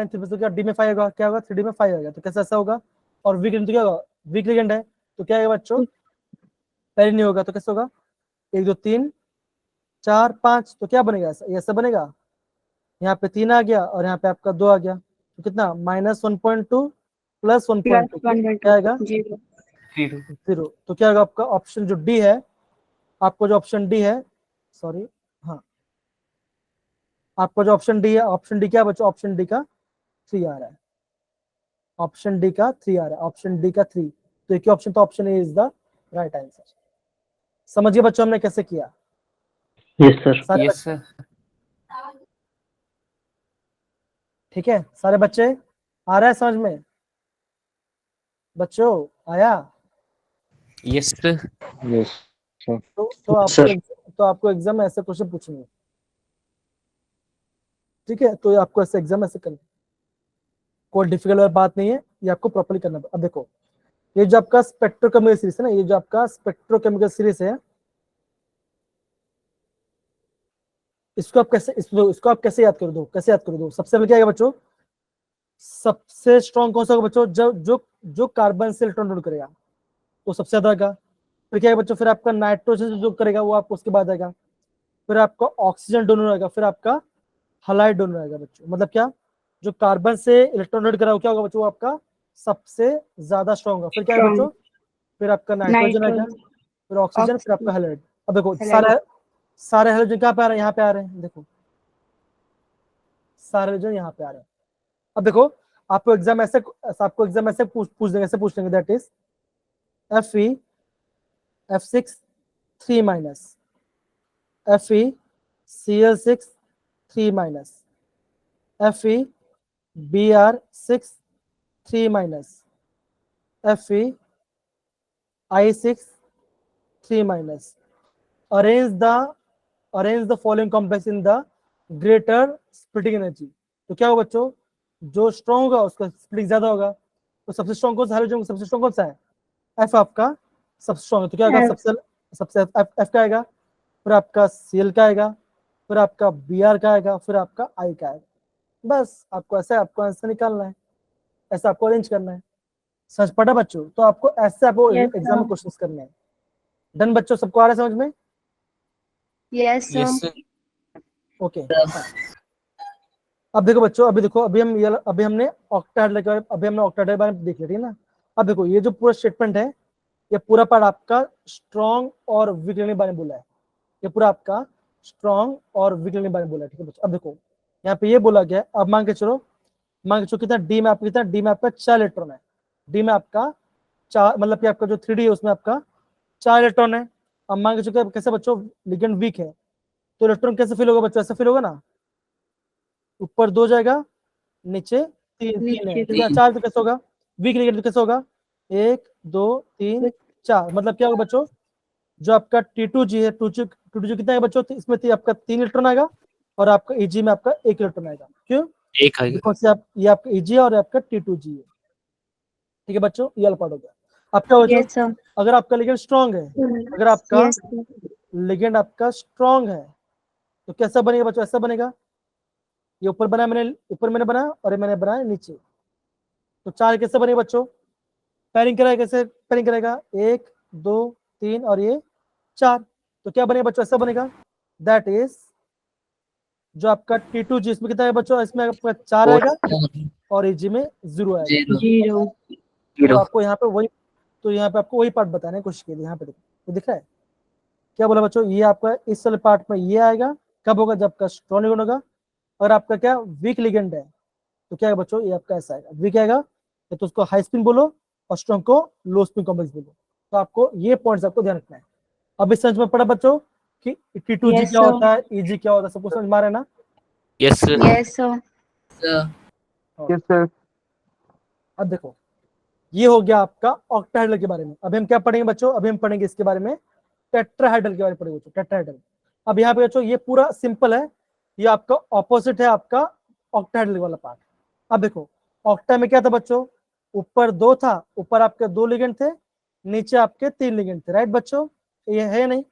3+ में, डी में 5 होगा, क्या होगा? 3D में 5 होगा, तो कैसे ऐसा होगा? और वीक तो क्या होगा? वीक लिगेंड है, तो क्या है बच्चों? पहले नहीं होगा तो कैसे होगा? 1 2 3 4 5, तो क्या बनेगा? ऐसा बनेगा। यहाँ पे 3 आ गया और यहाँ पे आपका 2 आ गया, तो कितना? -1.2 प्लस 1.2, क्या आएगा? 0। 3 0। तो क्या होगा आपका? ऑप्शन जो डी है, आपको जो ऑप्शन डी है, सॉरी, हाँ, आपका जो ऑप्शन डी है, ऑप्शन डी क्या है बच्चों? ऑप्शन डी का 3 आ रहा है, ऑप्शन डी का 3 आ रहा है, ऑप्शन डी का 3। तो एक ही ऑप्शन, तो option A is the right answer. समझिए बच्चों हमने कैसे किया? Yes sir. सारे यस बच्चे सर। ठीक है? सारे बच्चे आ रहा है समझ में बच्चों? आया? Yes sir. Yes sir. तो आपको सर तो आपको एग्जाम में ऐसे क्वेश्चन पूछेंगे, ठीक है? तो आपको ऐसे एग्जाम ऐसे करना, कोई डिफिकल्ट बात नहीं है, ये आपको प्रॉपर्ली करना। अब देखो, ये जो आपका स्पेक्ट्रोकेमिकल सीरीज है ना, ये जो आपका स्पेक्ट्रोकेमिकल सीरीज है, इसको आप कैसे याद कर दो, कैसे याद कर दो? सबसे पहले क्या आएगा बच्चों, सबसे स्ट्रॉन्ग कौन सा होगा बच्चों? जो कार्बन से इलेक्ट्रॉन लोड करेगा वो सबसे ज्यादा आएगा। फिर क्या है बच्चों, फिर आपका नाइट्रोजन जो करेगा वो आपको उसके बाद आएगा। फिर आपका ऑक्सीजन डोनर आएगा, फिर आपका हलाइड डोनर आएगा बच्चों। मतलब क्या, जो कार्बन से इलेक्ट्रॉन लोड करा वो क्या होगा बच्चों, वो आपका सबसे ज्यादा स्ट्रॉन्ग होगा। फिर क्या है बच्चों, फिर आपका नाइट्रोजन आएगा, फिर ऑक्सीजन, फिर आपका हलाइड। अब देखो सारे हाइड्रोजन कहाँ पे आ रहे हैं, यहाँ पे आ रहे हैं। देखो सारे हाइड्रोजन यहाँ पे आ रहे हैं। अब देखो आपको एग्जाम ऐसे पूछ देंगे, ऐसे पूछ लेंगे, that is Fe F6 3 minus, Fe Cl6 3 minus, Fe Br6 3 minus, Fe I6 3 minus. Arrange the following complex in the greater splitting energy. तो क्या होगा बच्चों, जो स्ट्रॉन्ग होगा उसका स्प्लिटिंग ज्यादा होगा। तो सबसे स्ट्रॉन्ग कौन सा हाइड्रोजन, सबसे स्ट्रॉन्ग कौन सा है? एफ आपका सबसे स्ट्रॉन्ग है। तो क्या होगा, सबसे एफ का आएगा, फिर आपका सीएल का आएगा, फिर आपका बीआर का आएगा, फिर आपका आई का आएगा। बस आपको ऐसे आपको आंसर निकालना है, ऐसा आपको अरेंज करना है। समझ पड़ा बच्चों? तो आपको ऐसे आपको एग्जाम में क्वेश्चंस करने हैं। डन बच्चों, सबको आ रहा है समझ में? Yes yes sir. Sir. Okay अब देखो बच्चों, अभी हमने ऑक्टाहेड्रल के बारे में देख लिया, ठीक है ना। अब देखो ये जो पूरा स्टेटमेंट है, ये पूरा पार्ट आपका स्ट्रॉन्ग और वीक लेने के बारे में बोला है। ये पूरा आपका स्ट्रॉन्ग और वीक लेने के बारे में बोला है, ठीक है बच्चों। अब देखो यहाँ पे ये बोला गया है, अब मान के चलो कितना डी में आपका 4 इलेक्ट्रॉन है। डी में आपका 4, मतलब कि आपका जो 3D है उसमें आपका 4 इलेक्ट्रॉन है। अब मान के चलो कैसे बच्चों, लिगेंड वीक है तो इलेक्ट्रॉन कैसे फिल होगा बच्चों, ऐसा फिल होगा ना, ऊपर 2 जाएगा, नीचे 3 है, ठीक है। 4 तो कैसे होगा, वीक लिगेंड तो कैसे होगा, 1 2 3 4। मतलब क्या होगा बच्चों, जो आपका T2G है, T2G कितना है बच्चों, इसमें आपका 3 इलेक्ट्रॉन आएगा और आपका Eg में आपका 1 इलेक्ट्रॉन आएगा। क्यों? एक आएगा। बिकॉज ये आपका Eg है और आपका T2G है, ठीक है बच्चों। ये वाला पार्ट हो गया। अब क्या होगा यस सर। अगर आपका लिगेंड स्ट्रॉन्ग है, अगर आपका यस सर। लिगेंड आपका स्ट्रॉन्ग है तो कैसा बनेगा बच्चों, ऐसा बनेगा। ये ऊपर मैंने बनाया और ये मैंने बनाया नीचे। तो 4 कैसे बनेगा बच्चों, पैरिंग कराएगा, कैसे पैरिंग करेगा, 1 2 3 और ये 4। तो क्या बनेगा बच्चों, ऐसा बनेगा। दैट इज जो आपका T2G इसमें कितना है बच्चों, इसमें आपका 4 आएगा और Eg में 0 आएगा। 0 तो आपको यहाँ पे वही, तो यहाँ पे आपको वही पार्ट बताने की कोशिश की। यहाँ पे देखो तो दिख रहा है क्या बोला बच्चों, ये आपका इस वाले पार्ट में ये आएगा, कब होगा, जब आपका स्ट्रॉन्ग लिगेंड होगा। और आपका क्या वीक लिगेंड है तो क्या है बच्चों, ये आपका ऐसा आएगा, वीक आएगा तो उसको हाई स्पिन बोलो और स्ट्रॉन्ग को लो स्पिन कॉम्प्लेक्स बोलो। तो आपको ये पॉइंट्स आपको ध्यान रखना है। अब इस समझ में पड़ा बच्चों कि T2G Yes, क्या sir. होता है, Eg क्या होता है, सबको समझ में आ रहा है ना? Yes sir. Yes sir. Yes sir. अब देखो ये हो गया आपका ऑक्टाहेड्रल के बारे में। अभी हम क्या पढ़ेंगे बच्चों, अभी हम पढ़ेंगे इसके बारे में टेट्राहेड्रल के बारे में पढ़ेंगे बच्चों, टेट्राहेड्रल। अब यहाँ पे बच्चों ये पूरा सिंपल है, ये आपका ऑपोजिट है आपका ऑक्टाहेड्रल वाला पार्ट। अब देखो ऑक्टा में क्या था बच्चों, ऊपर 2 था, ऊपर आपके 2 लिगेंड थे, नीचे आपके 3 लिगेंड थे, राइट बच्चों। ये है नहीं,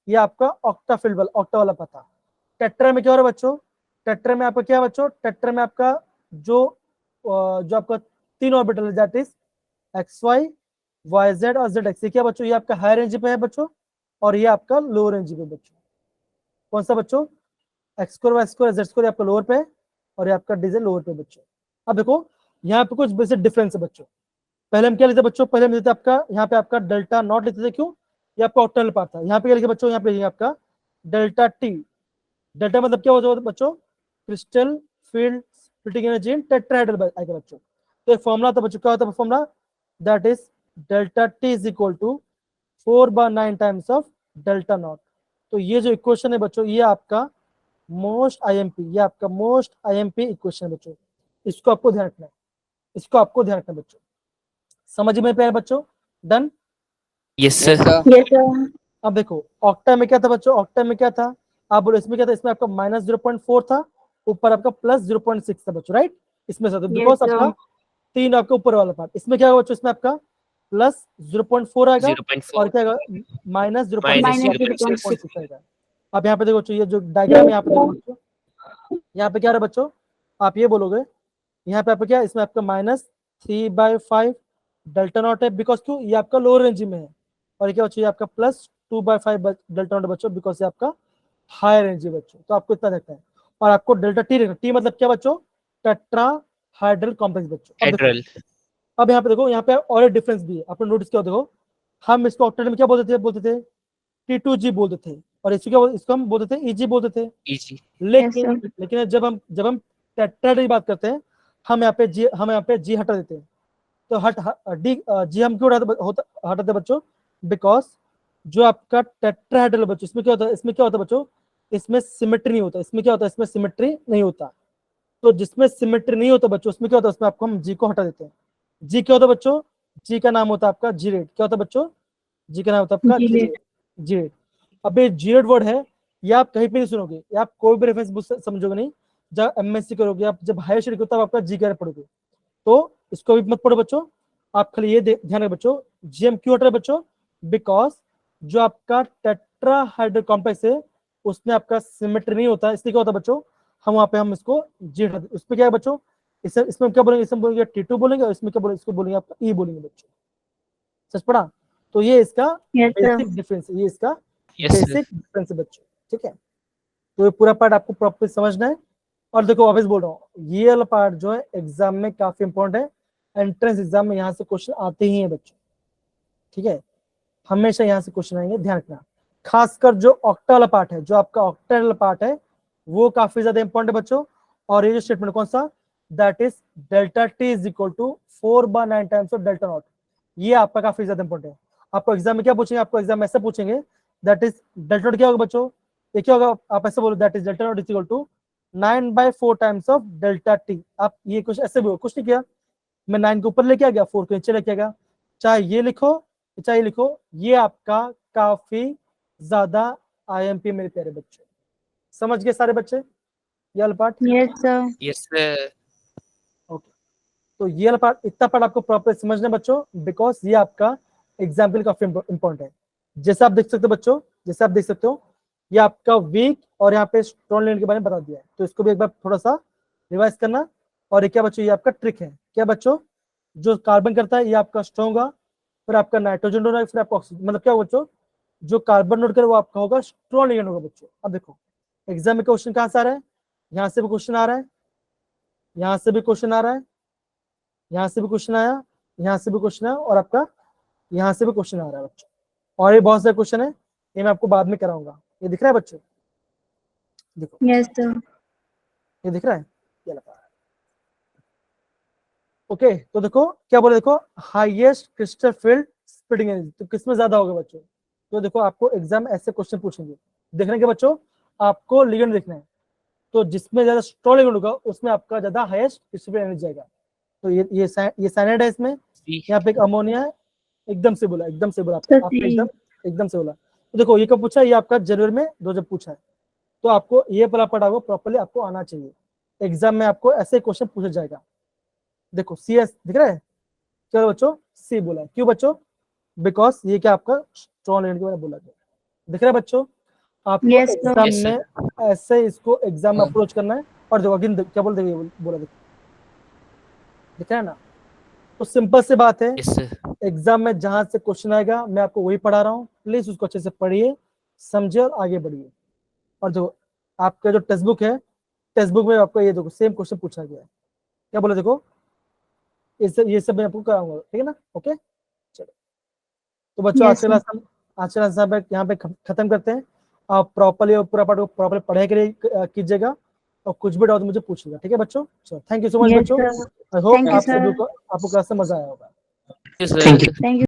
ये आपका ऑक्टा वाला पता। टेट्रा में क्या हो रहा है बच्चों, टेट्रा में आपका क्या बच्चों, टेट्रा में आपका जो आपका 3 ऑर्बिटल है, दैट इज XY YZ और ZX। क्या बच्चों, ये आपका हायर एनर्जी पे है बच्चों और ये आपका लोअर एनर्जी पे बच्चों। कौन सा बच्चों, X square Y square Z square आपका लोअर पे है और ये आपका डीजल लोअर पे बच्चों। अब देखो यहाँ पे कुछ बेसिक डिफरेंस है बच्चों। पहले हम क्या लेते बच्चों, पहले हम लेते आपका यहाँ पे आपका डेल्टा नॉट लेते थे, क्यों, ये आपका ऑक्टाहेड्रल पार्ट था। यहाँ पे क्या लिखे बच्चों, यहाँ पे लिखेंगे आपका डेल्टा T। डेल्टा मतलब क्या होता है बच्चों, crystal field splitting energy in tetrahedral आएगा बच्चों। तो एक फॉर्मूला था बच्चों, क्या होता है formula, that is delta T is equal to 4/9 times of delta naught. तो ये जो इक्वेशन है बच्चों, ये आपका मोस्ट आईएमपी इक्वेशन है बच्चों। इसको आपको ध्यान रखना है, इसको आपको ध्यान रखना है बच्चों। समझ में प्यारे बच्चों? Done? Yes sir. Yes sir. अब देखो ऑक्टा में क्या था बच्चों, ऑक्टा में क्या था, आप बोलो इसमें क्या था, इसमें आपका -0.4 था, ऊपर आपका +0.6 था बच्चों, राइट। इसमें से बिकॉज आपका 3 आपका ऊपर वाला पार्ट, इसमें क्या होगा बच्चों, इसमें आपका +0.4 आएगा 0.4 और क्या आएगा, -0.6 -0.6 आएगा। आप यहाँ पे देखो बच्चों, ये जो डायग्राम है यहाँ पे देखो बच्चों, यहाँ पे क्या रहा बच्चों, आप ये बोलोगे यहाँ पे आपका क्या, इसमें आपका -3/5 डेल्टा नॉट है, बिकॉज क्यों, ये आपका लोअर रेंज में है। और क्या बच्चों, ये आपका +2/5 डेल्टा नॉट है बच्चों, बिकॉज ये आपका हायर रेंज है बच्चों। तो आपको इतना देखना है, और आपको डेल्टा टी देखना, टी मतलब क्या बच्चों, टेट्राहाइड्रल कॉम्प्लेक्स बच्चों। हाइड्रल। अब यहाँ पे देखो, यहाँ पे और एक डिफरेंस भी है, आपने नोटिस किया, देखो हम इसको ऑक्टेट में क्या बोलते थे T2G बोलते थे, और इसको हम बोलते थे EG बोलते थे। इजी। लेकिन जब हम टेट्राहेड्रल की बात करते हैं, हम यहाँ पे जी हटा देते हैं। तो जी हम क्यों हटाते बच्चों, बिकॉज जो आपका टेट्राहेड्रल बच्चों, इसमें क्या होता है बच्चों, इसमें सिमेट्री नहीं होता। इसमें क्या होता है, इसमें सिमेट्री नहीं होता। तो जिसमें सिमेट्री नहीं होता बच्चों, उसमें क्या होता है, उसमें आपको हम जी को हटा देते हैं। जी क्या होता है बच्चों, जी का नाम होता है आपका जी रेट। क्या होता है बच्चों, जी का नाम होता है आपका जी रेट। अब ये जी रेट वर्ड है, ये आप कहीं पे नहीं सुनोगे, ये आप कोई भी रेफरेंस बुक समझोगे नहीं। जब MSc करोगे आप, जब हायर स्टडी करोगे, तब आपका जी का रेट पढ़ोगे। तो इसको भी मत पढ़ो बच्चों, आप खाली ये ध्यान रखें बच्चों, जीएम क्यों हट रहा है बच्चों, बिकॉज जो आपका टेट्राहाइड्रल कॉम्प्लेक्स है उसमें आपका सिमेट्री नहीं होता है। इसलिए क्या होता है बच्चों, हम वहां पे हम इसको जी हटा देते। उसमें क्या है बच्चों, इसमें क्या बोलेंगे, इसमें बोलेंगे T2 बोलेंगे, और इसमें क्या बोलेंगे, इसको बोलेंगे आपका ई बोलेंगे बच्चों। सच पढ़ा। तो ये इसका बेसिक डिफरेंस है, ये इसका बेसिक डिफरेंस है बच्चों, ठीक है। तो ये पूरा पार्ट आपको प्रॉपर समझना है। और देखो वापस बोल रहा हूँ, ये वाला पार्ट जो है एग्जाम में काफी इंपॉर्टेंट है। एंट्रेंस एग्जाम में यहाँ से क्वेश्चन आते ही हैं बच्चों, ठीक है, हमेशा यहाँ से क्वेश्चन आएंगे, ध्यान रखना। खासकर जो ऑक्टा वाला पार्ट है, जो आपका ऑक्टा वाला पार्ट है, वो काफी ज्यादा इंपॉर्टेंट है बच्चों। और ये जो स्टेटमेंट कौन सा, that is delta T is equal to 4/9 times of delta naught, ये आपका काफी ज्यादा इंपॉर्टेंट है। आपको एग्जाम में क्या पूछेंगे, आपको एग्जाम में ऐसे पूछेंगे, दैट इज डेल्टा नॉट क्या होगा बच्चों, ये क्या होगा, आप ऐसे बोलो, that is delta naught is equal to 9/4 times of delta T. आप ये कुछ ऐसे भी हो, कुछ नहीं किया, मैं 9 के ऊपर लेके आ गया, 4 के नीचे लेके आ गया, चाहे ये लिखो चाहे ये लिखो, ये आपका काफी ज्यादा IMP मेरे प्यारे बच्चे। समझ गए सारे बच्चे ये वाला part? Yes sir. Yes sir. Okay, तो ये वाला पार्ट, इतना पार्ट आपको प्रॉपर समझना है बच्चों, बिकॉज ये आपका एग्जाम्पल काफी इंपॉर्टेंट है। जैसे आप देख सकते हो बच्चों, जैसे आप देख सकते हो, ये आपका वीक और यहाँ पे स्ट्रॉन्ग लेन के बारे में बता दिया है। तो इसको भी एक बार थोड़ा सा रिवाइज करना। और ये क्या बच्चों, ये आपका ट्रिक है। क्या बच्चों, जो कार्बन करता है ये आपका स्ट्रॉन्ग होगा, फिर आपका नाइट्रोजन होगा, फिर आपका ऑक्सीजन, मतलब क्या बच्चों, जो कार्बन नोट करे वो आपका होगा स्ट्रॉन्ग लिगेंड होगा बच्चों। अब देखो एग्जाम में क्वेश्चन कहाँ से आ रहा है, यहाँ से भी क्वेश्चन आ रहा है, यहाँ से भी क्वेश्चन आ रहा है, यहाँ से भी क्वेश्चन आया, यहाँ से भी क्वेश्चन आया, और आपका यहाँ से भी क्वेश्चन आ रहा है बच्चों। और ये बहुत सारे क्वेश्चन है, ये मैं आपको बाद में कराऊंगा। ये दिख रहा है बच्चों, देखो यस सर। ये दिख रहा है, ये लगा। ओके, तो देखो क्या बोले, देखो highest crystal field splitting energy, तो किसमें ज्यादा होगा बच्चों। तो देखो आपको एग्जाम ऐसे क्वेश्चन पूछेंगे, देखने के बच्चों आपको लिगेंड देखना है, तो जिसमें ज्यादा स्ट्रॉन्ग लिगेंड होगा उसमें आपका ज्यादा हाईएस्ट क्रिस्टल फील्ड एनर्जी जाएगा। तो ये साइनाइड है, इसमें यहाँ पे एक अमोनिया है, एकदम से बोला आपने एकदम से बोला। तो देखो ये कब पूछा, ये आपका जनवरी में 2000 पूछा है। तो आपको ये पढ़ा आपको प्रॉपर्ली आपको आना चाहिए, एग्जाम में आपको ऐसे क्वेश्चन पूछा जाएगा। देखो CS दिख रहा है, चलो बच्चों C बोला है, क्यों बच्चों, बिकॉज ये क्या आपका स्ट्रॉन्ग लेन के बारे में बोला गया। दिख रहा है बच्चों, आपको Yes, sir. Exam Yes, sir. में ऐसे इसको एग्जाम में अप्रोच करना है। और देखो अगेन क्या बोल देंगे, बोला देखो, दिख रहा है ना। तो सिंपल सी बात है, यस सर। एग्जाम में जहां से क्वेश्चन आएगा मैं आपको वही पढ़ा रहा हूँ, प्लीज उसको अच्छे से पढ़िए, समझिए और आगे बढ़िए। और जो आपका जो टेक्स्ट बुक है, टेक्स्ट बुक में आपको ये देखो सेम क्वेश्चन पूछा गया है। क्या बोले देखो, ये सब मैं आपको कराऊंगा, ठीक है ना। ओके चलो, तो बच्चों Yes, आज का क्लास यहाँ पे खत्म करते हैं। आप प्रॉपर्ली और पूरा पार्ट को प्रॉपर्ली पढ़ाई कीजिएगा, और कुछ भी डाउट मुझे पूछिएगा, ठीक है बच्चों। चलो thank you so much yes बच्चों, sir. I hope Thank you, आप sir. सभी को आपको क्लास में मजा आया होगा। Yes sir. Thank you. Thank you.